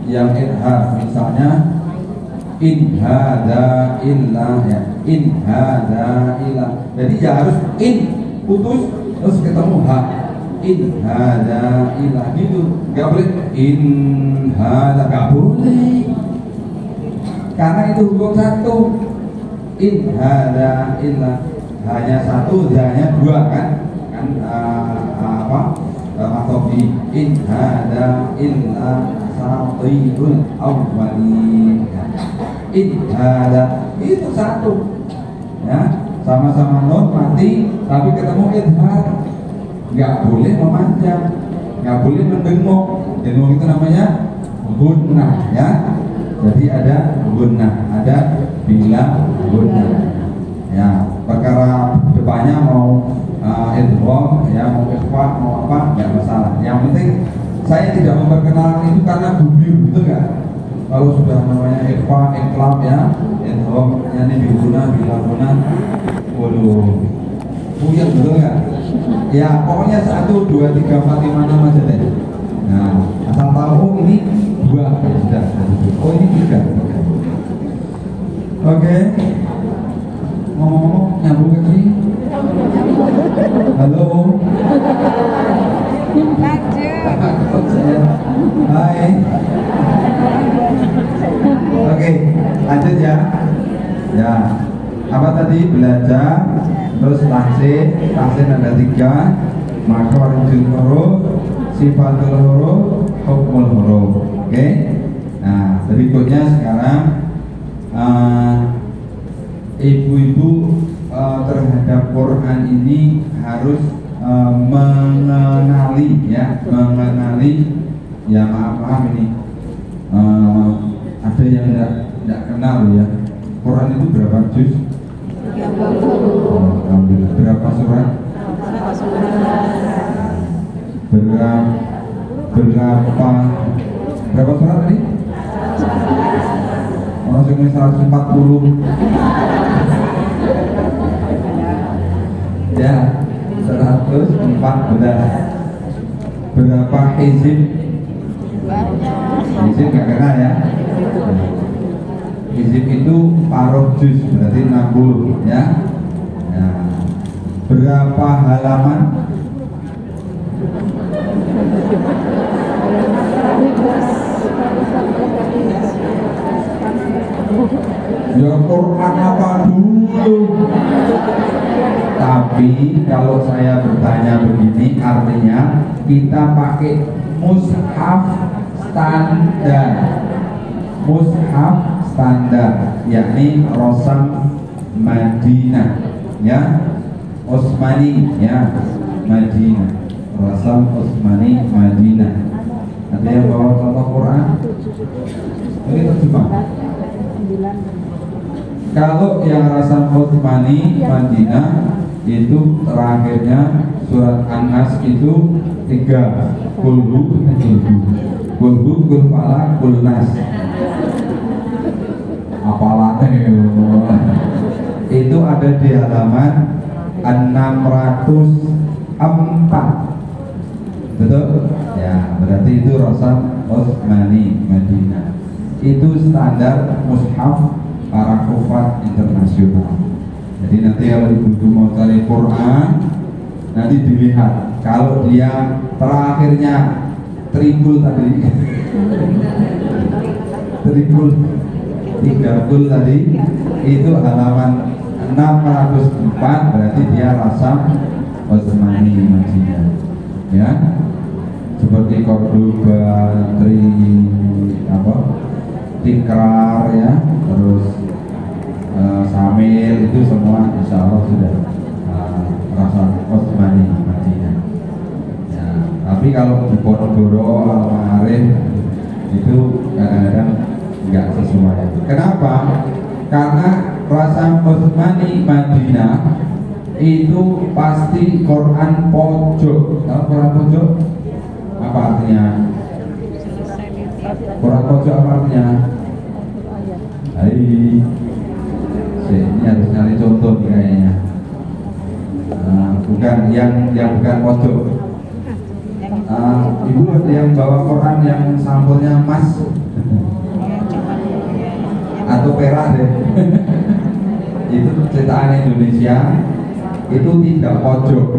yang idhar misalnya in hada illa, ya, in hada illa. Jadi ya harus in putus terus ketemu ha. In hada illa gitu. Enggak boleh in hada, enggak boleh. Karena itu hukum 1. In hada illa hanya 1, hanya 2 kan? Matobi in hada illa satirul awwalin. In hada itu 1 ya, sama-sama nun mati tapi ketemu idhar. Nggak boleh memanjang, nggak boleh mendengung. Dengung itu namanya gunnah ya. Jadi ada gunnah, ada bilang gunnah ya. Perkara depannya mau idgham ya, mau ikhfa, mau apa, nggak masalah. Yang penting saya tidak memperkenalkan itu karena gugur, gitu nggak? Kalau sudah namanya ikhfa, ikhlam ya, idgham, yani biguna, bilaguna, waduh, puyeng, betul nggak? Ya pokoknya 1, 2, 3, 4, 5, 6 aja deh. Nah, asal tahu oh ini 2 ya sudah. Oh ini 3. Oke. Ngomong-ngomong nyambung ke sini. Halo. Hai. Oke, lanjut ya. Ya. Apa tadi? Belajar, terus tahsin ada 3, makhorijul huruf, sifatul huruf, hukmul huruf. Oke. Nah, berikutnya sekarang ibu-ibu terhadap Quran ini harus mengenali ya, maaf ini ada yang tidak kenal ya. Quran itu berapa juz? 30. Alhamdulillah. Berapa surat? Berapa surat tadi? Langsung 140. Ya, 114. Berapa hizib? Hizib nggak kena ya? Hizib itu paruh juz, berarti 60 ya. Nah, berapa halaman? Ya Quran apa dulu? Tapi kalau saya bertanya begini, artinya kita pakai mushaf standar. Mushaf standar, yakni Rosam Madinah, ya, Utsmani, ya, Madinah, Rosam Utsmani Madinah. Ada yang bawa contoh Quran? Ini terjemah. Kalau yang Rosam Utsmani Madinah itu terakhirnya surat An-Nas itu 3, kulhu, kul falak, kul nas. Apalagi itu ada di halaman 604. Betul? Ya, berarti itu Rosam Utsmani Madinah. Itu standar mushaf para kufat internasional. Jadi nanti kalau ibu mau cari Quran, nanti dilihat kalau dia terakhirnya tribul tadi, tribul 30 tadi, itu halaman 604, berarti dia Rosam Utsmani Madinah, ya. Seperti Cordoba, Tikrar, ya, terus Samil, itu semua insya Allah sudah Rosam Utsmani Madinah. Ya, tapi kalau di Ponorogo, Al-Ma'arif itu kadang-kadang nggak sesuai. Kenapa? Karena Rosam Utsmani Madinah itu pasti Quran pojok. Tahu Quran pojok? Apa artinya? Quran pojok apa artinya? Hai, ini harus cari contoh nih kayaknya. Bukan yang bukan pojok. Ibu yang bawa Quran yang sampulnya emas atau perak deh. Itu cetakan Indonesia, itu tidak pojok.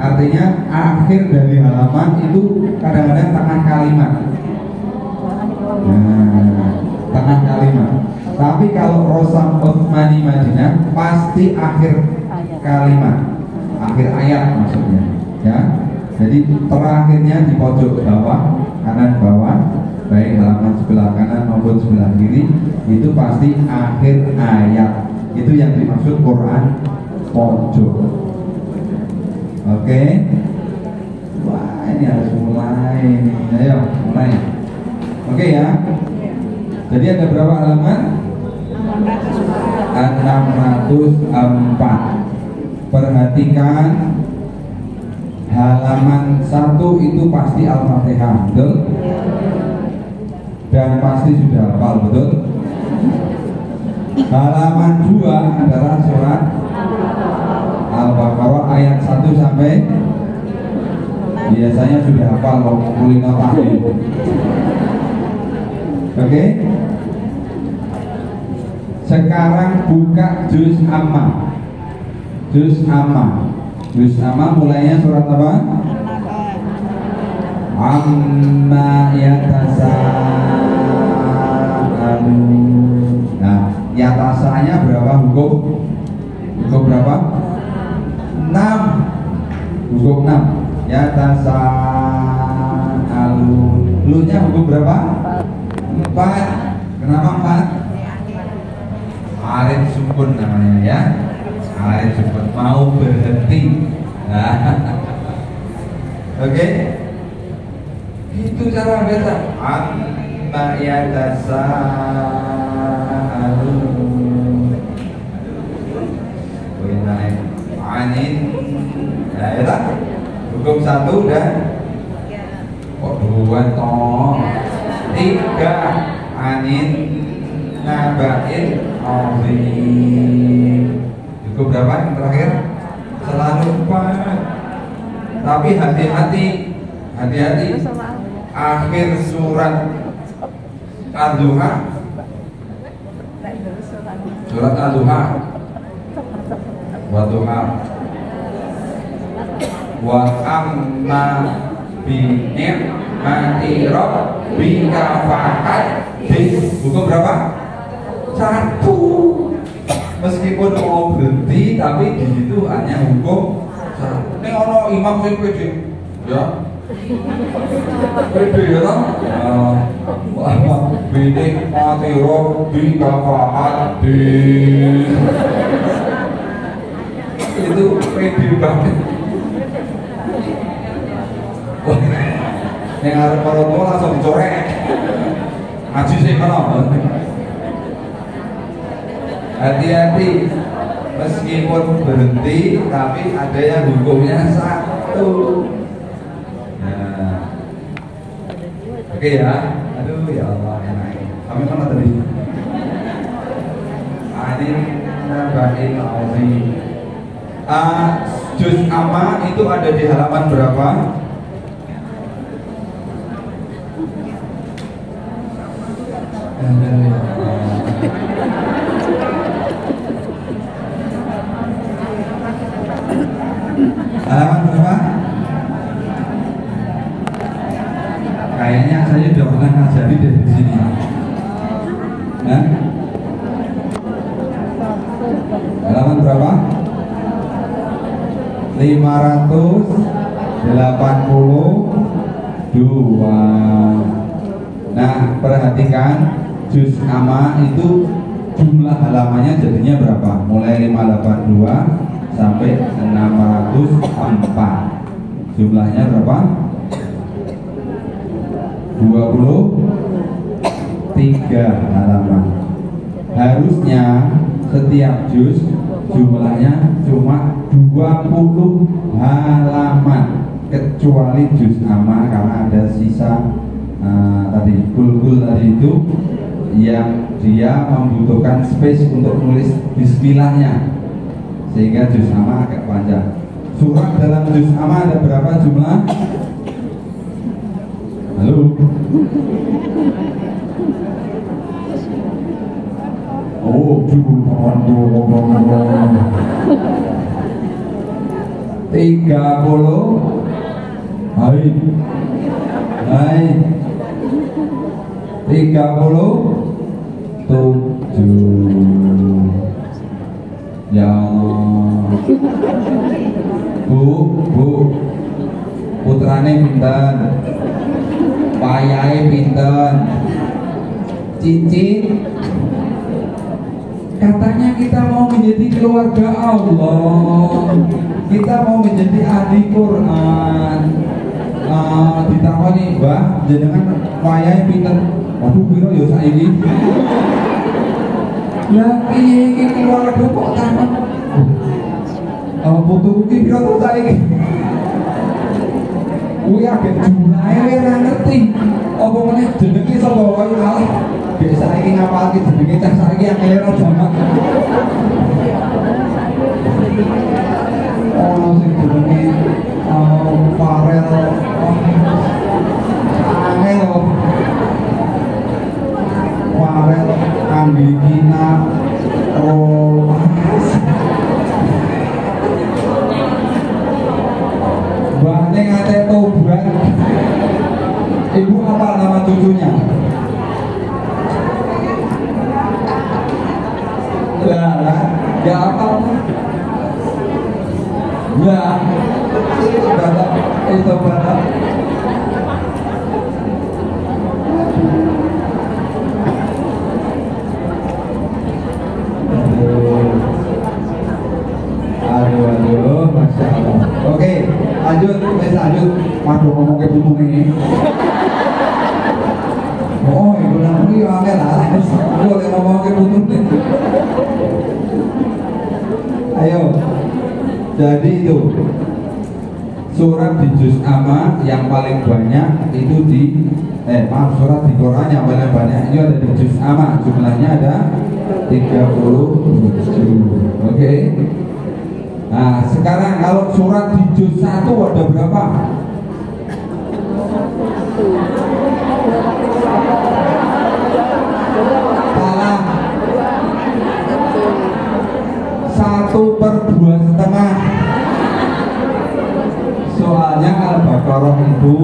Artinya akhir dari halaman itu kadang-kadang tengah kalimat. Nah, tengah kalimat. Tapi kalau Rosam Utsmani Madinah pasti akhir kalimat, akhir ayat maksudnya, ya. Jadi terakhirnya di pojok bawah, kanan bawah, baik halaman sebelah kanan maupun sebelah kiri, itu pasti akhir ayat. Itu yang dimaksud Quran pojok. Oke. Wah, ini harus mulai nih. Ayo, mulai. Oke ya. Jadi ada berapa halaman? 604. Perhatikan halaman 1 itu pasti Al-Fatihah, betul? Dan pasti sudah hafal, betul? Halaman 2 adalah surat Al-Baqarah ayat 1 sampai, biasanya sudah hafal kalau kulino tahun. Oke? Sekarang buka juz amma. Juz amma. Juz amma mulainya surat apa? Amma yatasaalun. Nah, yatasanya berapa hukum? Hukum berapa? 6. Hukum 6. Yatasaalun. Lu-nya hukum berapa? 4. Kenapa 4? Arif sukun namanya, ya. Arif sukun, mau berhenti. Oke. Itu cara biasa. Amma yatasaalun. anin. Nah, ya tak? Hukum 1 dan kok 2 toh. 3 anin nabain azim. Hukum berapa yang terakhir? Selalu 4. Tapi hati-hati. Akhir surat Ad-Duha, surat Ad-Duha, Wadduha, wa amma bi ni'mati rabbika fahaddits. Hukum berapa? 1. Meskipun mau berhenti, tapi di situ hanya hukum 1. Ini ono imam sing pede, ya. Pede ya toh? Wa amma bi ni'mati rabbika fahaddits. Itu pede banget. Yang arep para tua langsung dicorek. Maju sih kono. Hati-hati, meskipun berhenti tapi ada yang hukumnya 1. Nah. Oke ya. Aduh ya Allah, enak. Kami mana tadi? Anin nabain azim. Juz amma itu ada di halaman berapa? Halaman berapa? Kayaknya saya sudah pernah ngajari dari sini. Nah? Halaman berapa? 582. Nah, perhatikan juz amma itu jumlah halamannya jadinya berapa? Mulai 582 sampai 604. Jumlahnya berapa? 23 halaman. Harusnya setiap juz jumlahnya cuma 20 halaman, kecuali juz amma karena ada sisa tadi kul tadi itu yang dia membutuhkan space untuk nulis bismillahnya, sehingga juz amma agak panjang. Surat dalam juz amma ada berapa jumlah? Halo? Oh, 30. Hai. 37. Ya. Bu. Putrane pinten? Payahe pinten? Cincin. Katanya kita mau menjadi keluarga Allah, kita mau menjadi ahli Quran. Ditakoni, Mbah, jenengan wayahe pinten? Waduh, piro ya saiki? Lah piye iki keluarga kok takon? Putuku iki piro to saiki? Kuwi agak jumlahe ora ngerti. Apa meneh jenenge sapa wae kalah. Biasa saiki ngapalke jenenge cah saiki angel ora jamak. Ono sing jenenge Farel. Angel. Farel Andikina Mbahne ngate tobat. Ibu apa nama cucunya? Lah, ya apa? Ya, itu bapak. Aduh, Masya Allah. Oke, lanjut. Waduh, ngomong ke butuh ini. Oh, ibu nanti angel lah. Boleh ngomong ke butuh ini. Ayo. Jadi itu surat di juz amma yang paling banyak itu surat di Quran yang paling banyak itu ada di juz amma, jumlahnya ada 37. Oke. Nah, sekarang kalau surat di juz 1 ada berapa? Salah. 1/2,5. Soalnya Al-Baqarah itu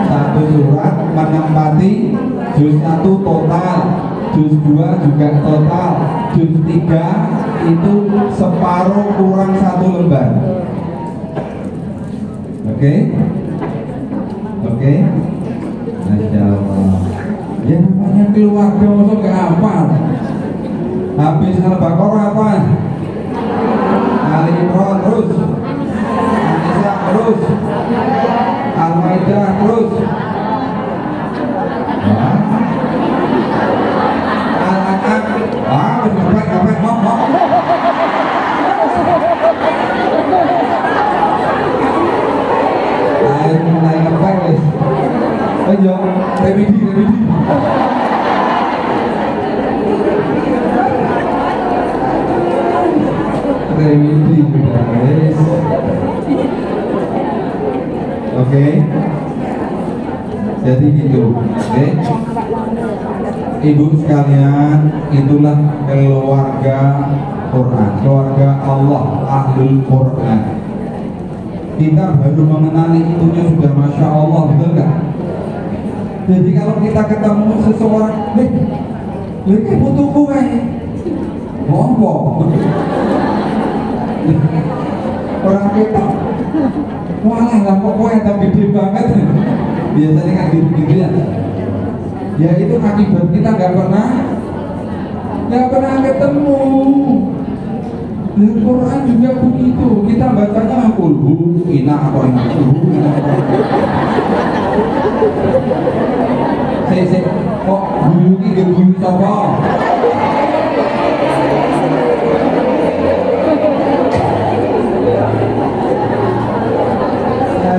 satu surat menempati juz 1 total, juz 2 juga total, juz 3 itu separuh kurang 1 lembar. Oke? Oke? Masya Allah. Ya namanya keluarga masuk ke apa? Habis Al-Baqarah apa? Ali Imran terus, An-Nisa terus, Al-Maidah terus, Al-An'am. Ngepek ngomong. Mulai ngepek guys. Ayo, remedi. Remedi guys. Oke. Jadi gitu. Oke. Ibu sekalian, itulah keluarga Quran, keluarga Allah, Ahlul Quran. Kita baru mengenali itunya sudah Masya Allah, betul nggak? Jadi kalau kita ketemu seseorang, kayak butuh kue, ngomong. Orang kita, walah lah pokoknya tak gede banget. Biasanya kan gitu ya. Ya itu akibat kita nggak pernah ketemu. Al-Quran juga begitu. Kita bacanya kulhu, ina atau ina kulhu. Saya kok guyu ini guyu apa?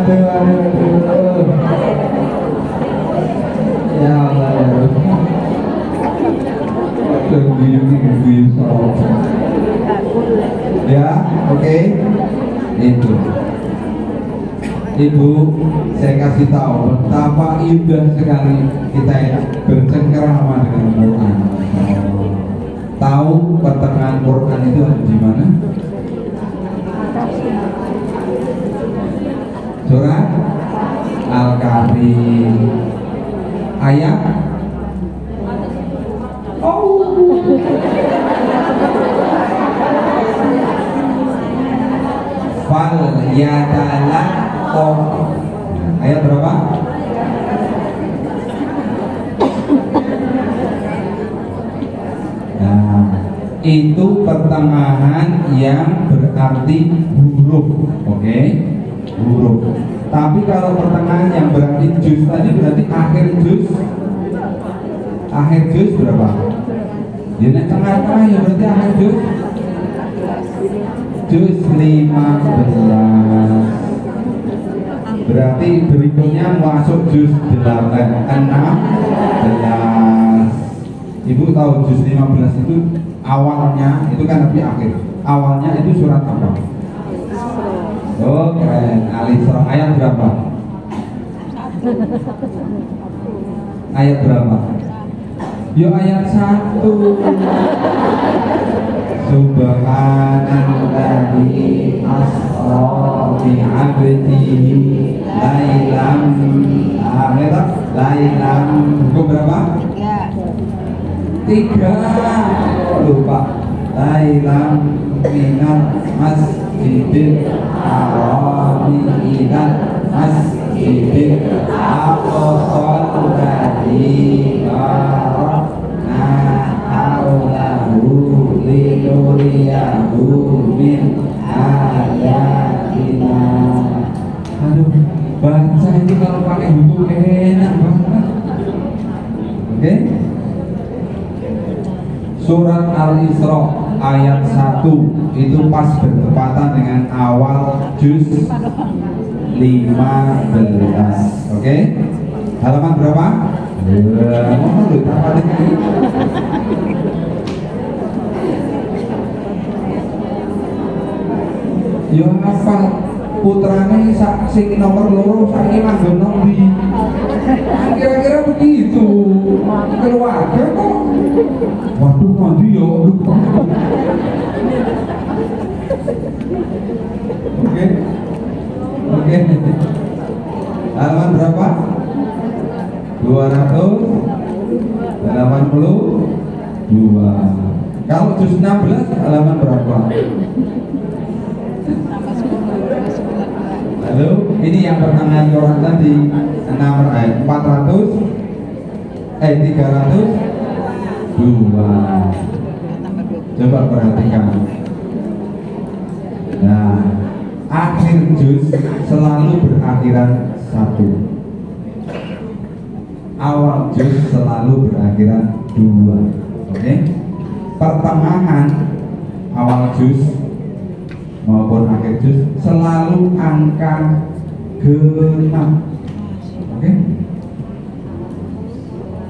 Aduh. Ya Allah ya Allah. Guyu ini guyu apa? Ya, oke. Itu. Ibu, saya kasih tahu betapa indah sekali kita bercengkerama dengan Quran. Tahu pertengahan Quran itu ada di mana? Surat Al-Kahfi ayat fal yatalaqqah. Ayat berapa? Nah, itu pertengahan yang berarti huruf, oke? Huruf. Tapi kalau pertengahan yang berarti juz tadi berarti akhir juz. Akhir juz berapa? Ya tengah-tengah ya berarti akhir juz. Juz 15. Berarti berikutnya masuk juz 16. Ibu tahu juz 15 itu awalnya itu kan tapi akhir. Awalnya itu surat apa? Oh keren. Al-Isra ayat berapa? Ayat berapa? Yo ayat 1. Subhanalladzi asra bi 'abdihi lailam. Lailam hukum berapa? 3. Lupa. Lailam minal masjidil harami ilal masjidil aqsal ladzi barakna haulahu linuriyahu min ayatina. Aduh, baca ini kalau pakai buku enak banget. Oke? Surat Al-Isra ayat 1 itu pas bertepatan dengan awal juz 15. Oke? Halaman berapa? Yo hafal putrane sing nomor loro saiki manggon nombi. Kira-kira begitu. Keluarga kok. Waduh mandi yo. Oke. Oke. Halaman berapa? 282. Kalau juz 16 halaman berapa? Halo, ini yang pertengahan koran tadi 302. Coba perhatikan. Nah, akhir juz selalu berakhiran 1. Awal juz selalu berakhiran 2. Oke? Pertengahan awal juz maupun akhir juz selalu angka genap. Oke?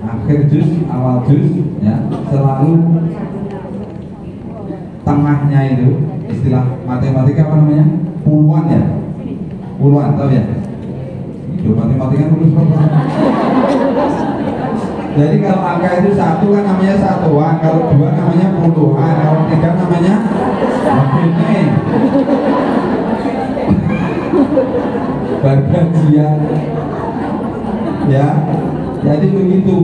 Akhir juz, awal juz ya, selalu tengahnya itu istilah matematika apa namanya? Puluhan ya? Puluhan, tahu ya? Itu matematika lulus apa? Jadi kalau angka itu 1 kan namanya satuan, kalau 2 namanya puluhan, kalau 3 namanya makin bagian ya. Jadi begitu.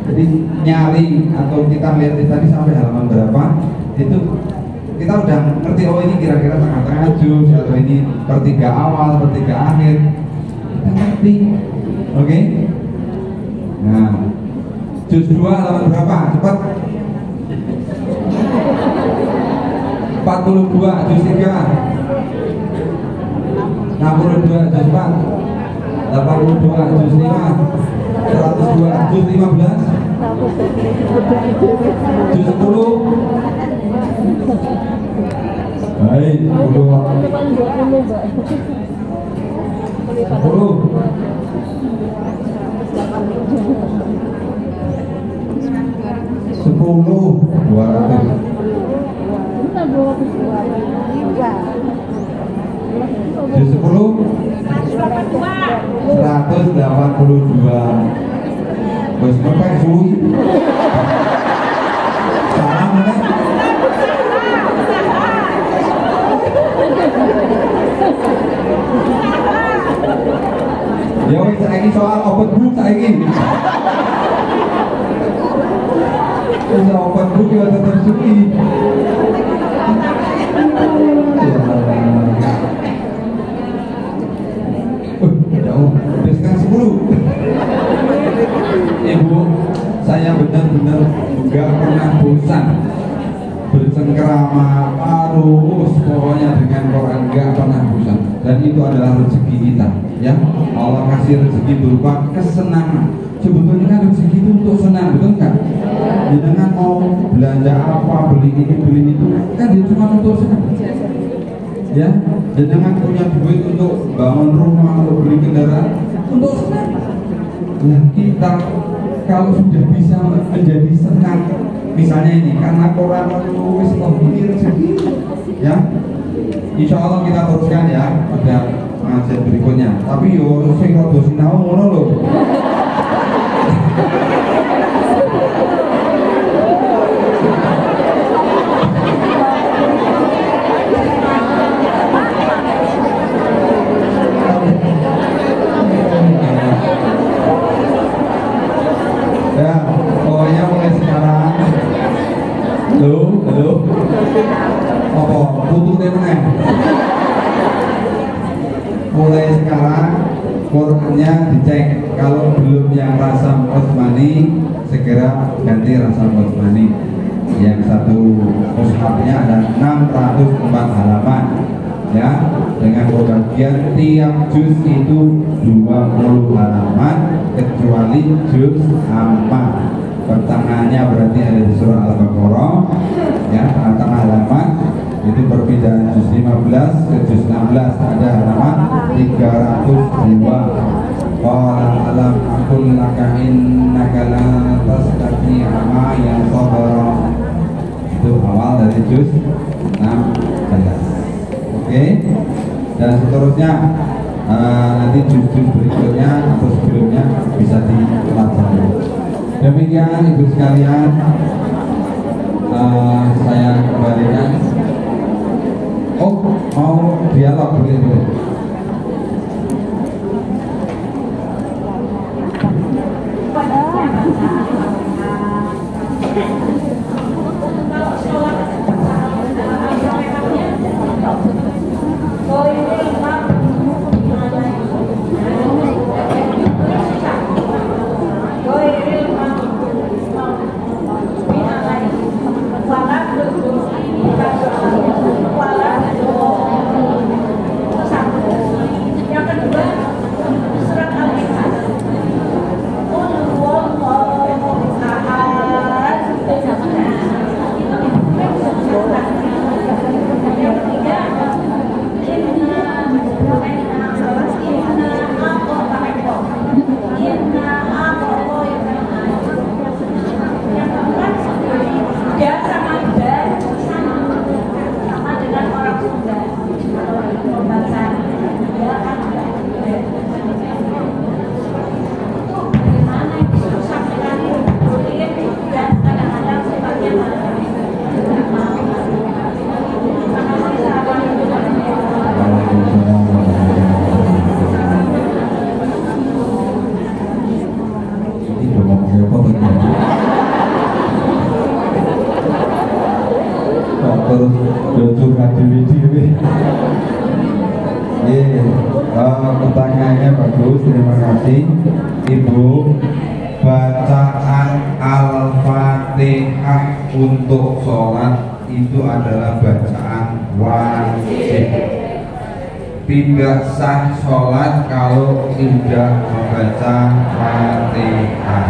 Jadi nyari atau kita lihat tadi sampai halaman berapa itu kita udah ngerti, oh ini kira-kira tengah-tengah juz atau ini pertiga awal, pertiga akhir, kita ngerti. Oke? Nah, juz 2 halaman berapa? Cepat. 42 juz 3. 62 juz 4. 82 juz 5. 102 juz 15. Juz 10. Baik, 200. Juz 10 182. Wes sampai suwi. Salah meneh. Ya wis saiki soal open book saiki. Wis open book ya tetep suwi. Jauh, kan 10. Ibu, saya benar-benar nggak pernah bosan bercengkerama terus, pokoknya dengan Quran nggak pernah bosan. Dan itu adalah rezeki kita, ya. Allah kasih rezeki berupa kesenangan. Sebetulnya kan rezeki itu untuk senang, betul nggak? Jangan mau belanja apa, beli ini, beli itu, kan dia cuma untuk senang. Ya, jangan punya duit untuk bangun rumah atau beli kendaraan untuk senang. Nah, kita kalau sudah bisa menjadi senang, misalnya ini karena Quran menulis ini rezeki, ya. Insya Allah kita teruskan ya pada pengajian berikutnya. Tapi yo sing rada sinau ngono lho. Ya, pokoknya mulai sekarang. Halo. Apa? Tutupnya mana? Mulai sekarang Qurannya dicek. Kalau belum yang Rasam Utsmani, segera ganti Rasam Utsmani. Yang satu mushafnya ada 604 halaman. Ya, dengan pembagian tiap juz itu 20 halaman kecuali juz 4. pertengahannya berarti ada di surah Al-Baqarah, ya, tengah-tengah halaman itu perpindahan juz 15 ke juz 16 ada halaman 302. Qala alam aqul laka innaka la tastati'a ma yang sabara. Itu awal dari juz 16. Oke. Dan seterusnya nanti juz-juz berikutnya atau sebelumnya bisa dipelajari. Demikian ibu sekalian, saya kembalikan. Oh, mau dialog boleh. Pertanyaannya bagus, terima kasih Ibu. Bacaan Al-Fatihah untuk sholat itu adalah bacaan wajib. Tidak sah sholat kalau tidak membaca Fatihah.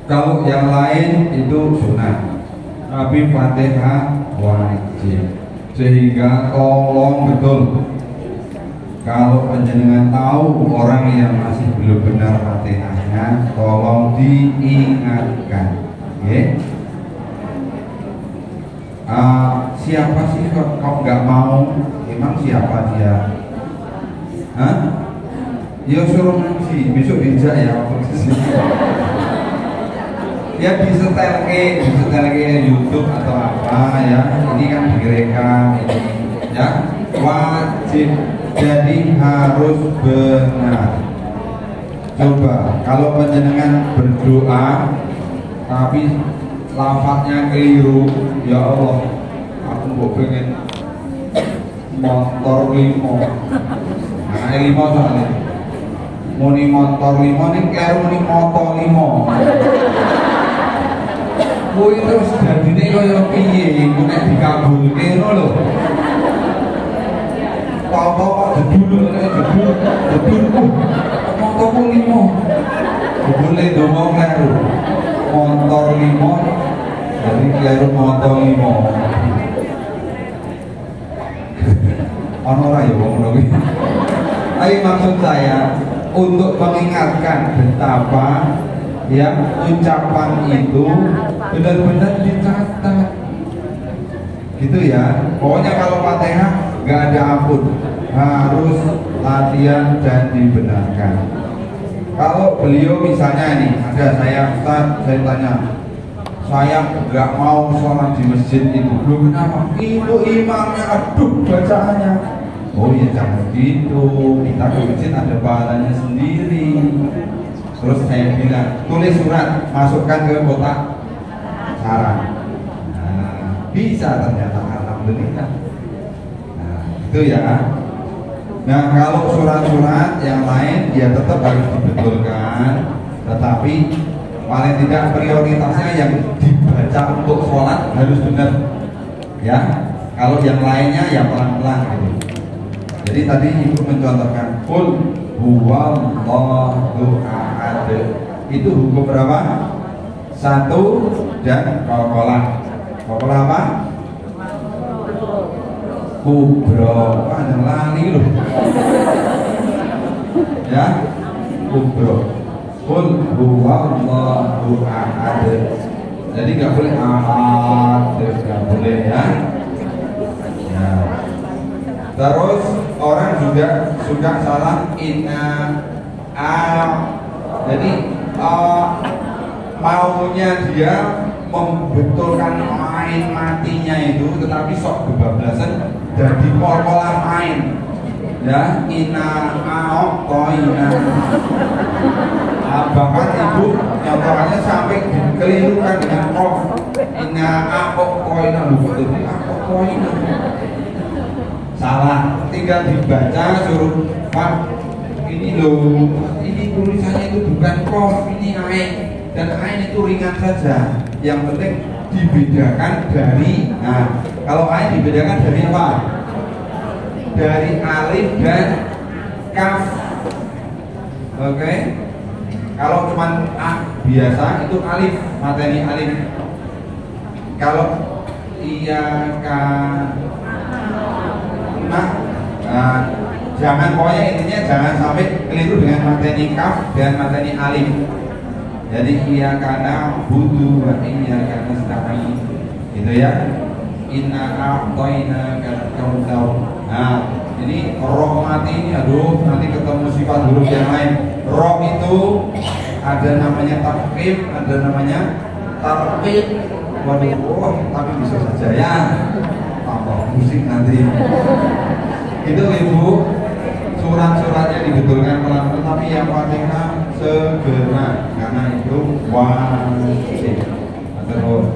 Kalau yang lain itu sunat, tapi Fatihah wajib. Sehingga tolong betul, kalau panjenengan tahu orang yang masih belum benar Fatihahnya, tolong diingatkan. Okay? Siapa sih kok nggak mau? Emang siapa dia? Hah? Ya suruh ngaji, besok dijak ya. Ya disetelke YouTube atau apa ya. Ini kan direkam ini, ya wajib. Jadi harus benar. Coba kalau panjenengan berdoa tapi lafadznya keliru, ya Allah, aku mau pengen motor limo. Nah, limo soalnya. Muni motor limo nih, keliru muni motor limo. Kuwi terus dadine kaya piye? Iku nek dikabulke ngono lho. Tahu-tahu jedul motor limo. Boleh domong kleru. Motor limo. Jadi kleru motor limo. Ono ora ya wong ngono kuwi. Tapi maksud saya untuk mengingatkan betapa ya ucapan itu benar-benar dicatat. Gitu ya. Pokoknya kalau Fatihah nggak ada ampun, harus latihan dan dibenarkan. Kalau beliau misalnya nih, ada saya Ustaz, saya tanya, saya nggak mau sholat di masjid itu. Belum kenapa? Itu imamnya, aduh bacaannya. Oh ya jangan gitu, kita ke masjid ada pahalanya sendiri. Terus saya bilang, tulis surat, masukkan ke kotak saran. Nah, bisa ternyata, alhamdulillah. Itu ya. Nah kalau surat-surat yang lain ya tetap harus dibetulkan, tetapi paling tidak prioritasnya yang dibaca untuk sholat harus benar ya. Kalau yang lainnya ya pelan-pelan gitu. Jadi tadi ibu mencontohkan qul huwallahu ahad, itu hukum berapa? satu dan Coca-Cola. Coca-Cola apa? Kubro. Wah, yang lali loh. Ya, kubro. Qul huwallahu ahad. Jadi nggak boleh ahad, nggak boleh ya. Ya. Terus orang juga suka salah jadi maunya dia membetulkan main matinya itu, tetapi sok kebablasan jadi pola main ya. Bahkan ibu contohnya sampai dikelirukan dengan kof salah, tinggal dibaca suruh Pak, ini loh, ini tulisannya itu bukan kof, ini ain, dan ain itu ringan saja. Yang penting dibedakan dari, nah kalau ain dibedakan dari apa? Dari alif dan kaf. Oke. Kalau cuman biasa itu alif, materi alif. Kalau iya kan, jangan, pokoknya intinya jangan sampai keliru dengan materi kaf dan materi alif. Jadi iya karena butuh, iya karena sedang gitu ya. Inna a'toina kautsar. Nah, ini roh mati ini, aduh, nanti ketemu sifat huruf yang lain. Roh itu ada namanya tafkhim, ada namanya tarqiq. Waduh, tapi bisa saja ya. Tambah musik nanti. Itu ibu, surat-suratnya dibetulkan pelan-pelan, tapi yang Fatihah segera karena itu wajib. Terus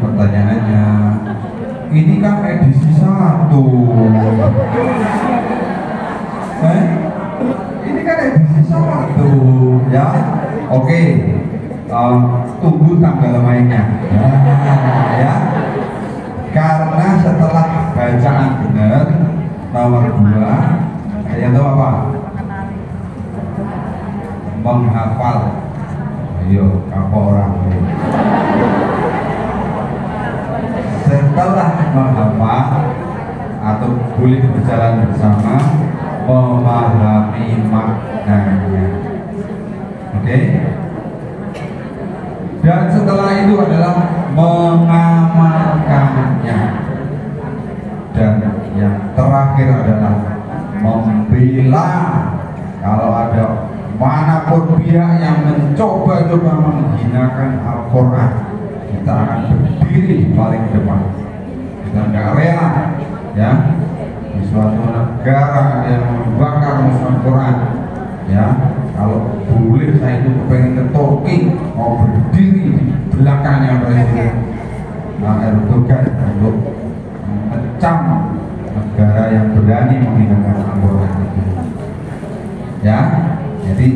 pertanyaannya, ini kan edisi 1. Ini kan edisi 1 ya. Oke, tunggu tanggal mainnya ya. Karena setelah bacaan benar nomor 2, yang tahu apa? Menghafal. Ayo, apa orang setelah menghafal atau boleh berjalan bersama memahami maknanya. Oke? Dan setelah itu adalah mengamalkannya. Dan yang terakhir adalah membela. Kalau ada manapun pihak yang mencoba-coba menghinakan Al-Quran, kita akan berdiri paling depan. Kita nggak rela ya di suatu negara yang membakar musuh Quran ya. Kalau boleh saya itu pengen ke Turki, mau berdiri di belakangnya Presiden Erdogan untuk mengecam negara yang berani menghinakan Al-Quran itu ya. Jadi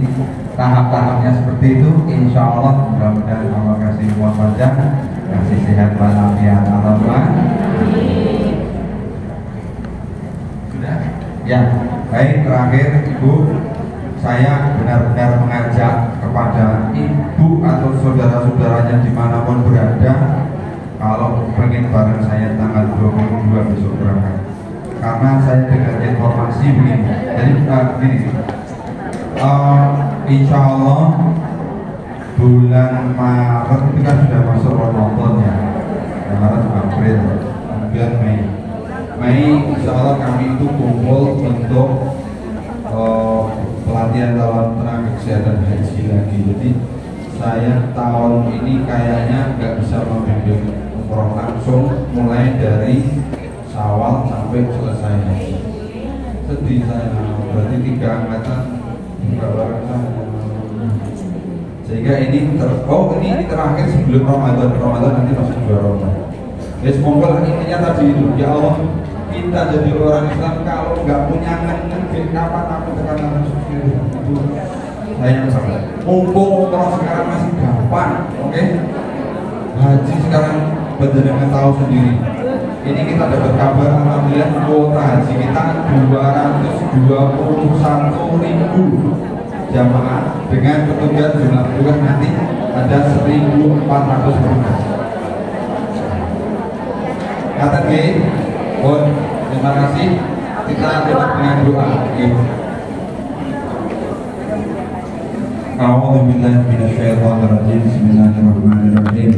tahap-tahapnya seperti itu, insya Allah. Mudah-mudahan Allah kasih umur panjang, kasih sehat walafiat. Sudah? Ya, baik. Terakhir, Ibu, saya benar-benar mengajak kepada Ibu atau saudara-saudaranya dimanapun berada, kalau pengen bareng saya tanggal 22 besok berangkat. Karena saya dengar informasi begini. Jadi begini. Insya Allah bulan Maret itu kan sudah masuk Ramadan ya. Maret, April, kemudian Mei insya Allah kami itu kumpul untuk pelatihan calon tenaga kesehatan haji lagi. Jadi saya tahun ini kayaknya nggak bisa membimbing umroh langsung mulai dari Syawal sampai selesai haji. Sedih saya, berarti 3 angkatan. Sehingga ini ini terakhir sebelum Ramadan nanti masuk 2 Ramadan. Ya semoga intinya tadi itu, ya Allah, kita jadi orang Islam kalau nggak punya ngen kapan aku tekan tangan sukses itu sayang banget. Mumpung umroh sekarang masih gampang, oke? Haji sekarang benar-benar tahu sendiri. Ini kita dapat kabar alhamdulillah kuota haji kita 221.000 jamaah dengan petugas jumlah petugas nanti ada 1.400 petugas. Kata G, Bon, terima kasih. Kita tutup dengan doa. A'udzu billahi minasyaitonir rajim. Bismillahirrahmanirrahim.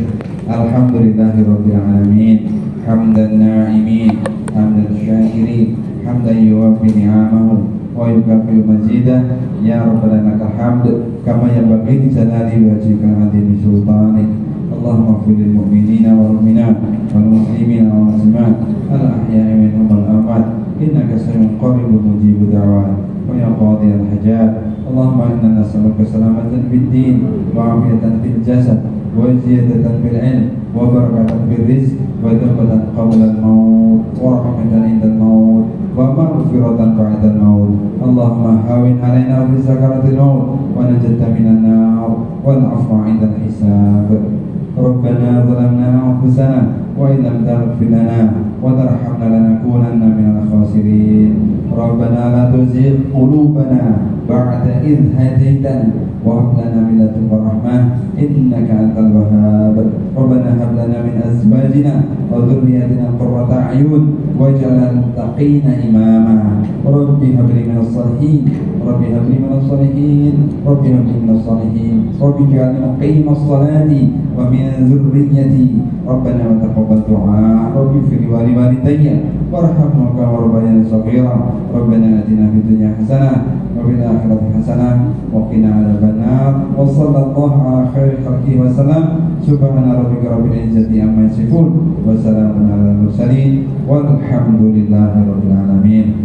Alhamdulillahirabbil alamin. Hamdan na'imin, hamdan syakirin, hamdan yuwaffi ni'amahu wa yukafi mazidah. Ya Rabbana lakal hamd kama yanbaghi li jalali wajhika azimi sultanik. Allahumma ighfir lil mu'minina wal mu'minat wal muslimina wal muslimat al ahya'i minhum wal amwat innaka sami'un qaribun mujibud da'wat wa ya qadiyal hajat. Allahumma inna nas'aluka salamatan fid din wa 'afiyatan fil jasad wa ziyadatan fil ilm wa barakatan fil rizq wa tawbatan qabla al-maut wa rahmatan inda al-maut wa maghfiratan ba'da al-maut. Allahumma hawin 'alaina fi sakaratil maut wa najata minan nar wal 'afwa 'inda al-hisab. Rabbana zalamna anfusana wa in lam taghfir lana wa tarhamna lanakunanna minal khasirin. Rabbana la tuzigh qulubana ba'da idh hadaytana wa hab lana min ladunka rahmah innaka antal wahhab. Rabbana hab lana min azwajina wa dhurriyyatina qurrata a'yun waj'alna lil muttaqina imama. Rabbi hab li minas salihin, Rabbi hab li minas salihin, Rabbi hab li minas salihin, Rabbi ij'alni muqimas salati wa min dzurriyyati. Rabbana wa taqabbal du'a, Rabbi ighfir li walidayya warhamhuma kama rabbayani shaghira. Rabbana atina fid dunya hasanah wa fil akhirati hasanah wa qina adzabannar. Wa sallallahu ala khairi khalqihi wa sallam. Subhana rabbika rabbil izzati amma yasifun wa salamun alal mursalin walhamdulillahi rabbil alamin.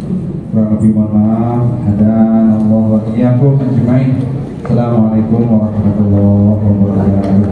Kurang lebih mohon maaf. Hadanallahu wa iyyakum ajmain. Assalamualaikum warahmatullahi wabarakatuh.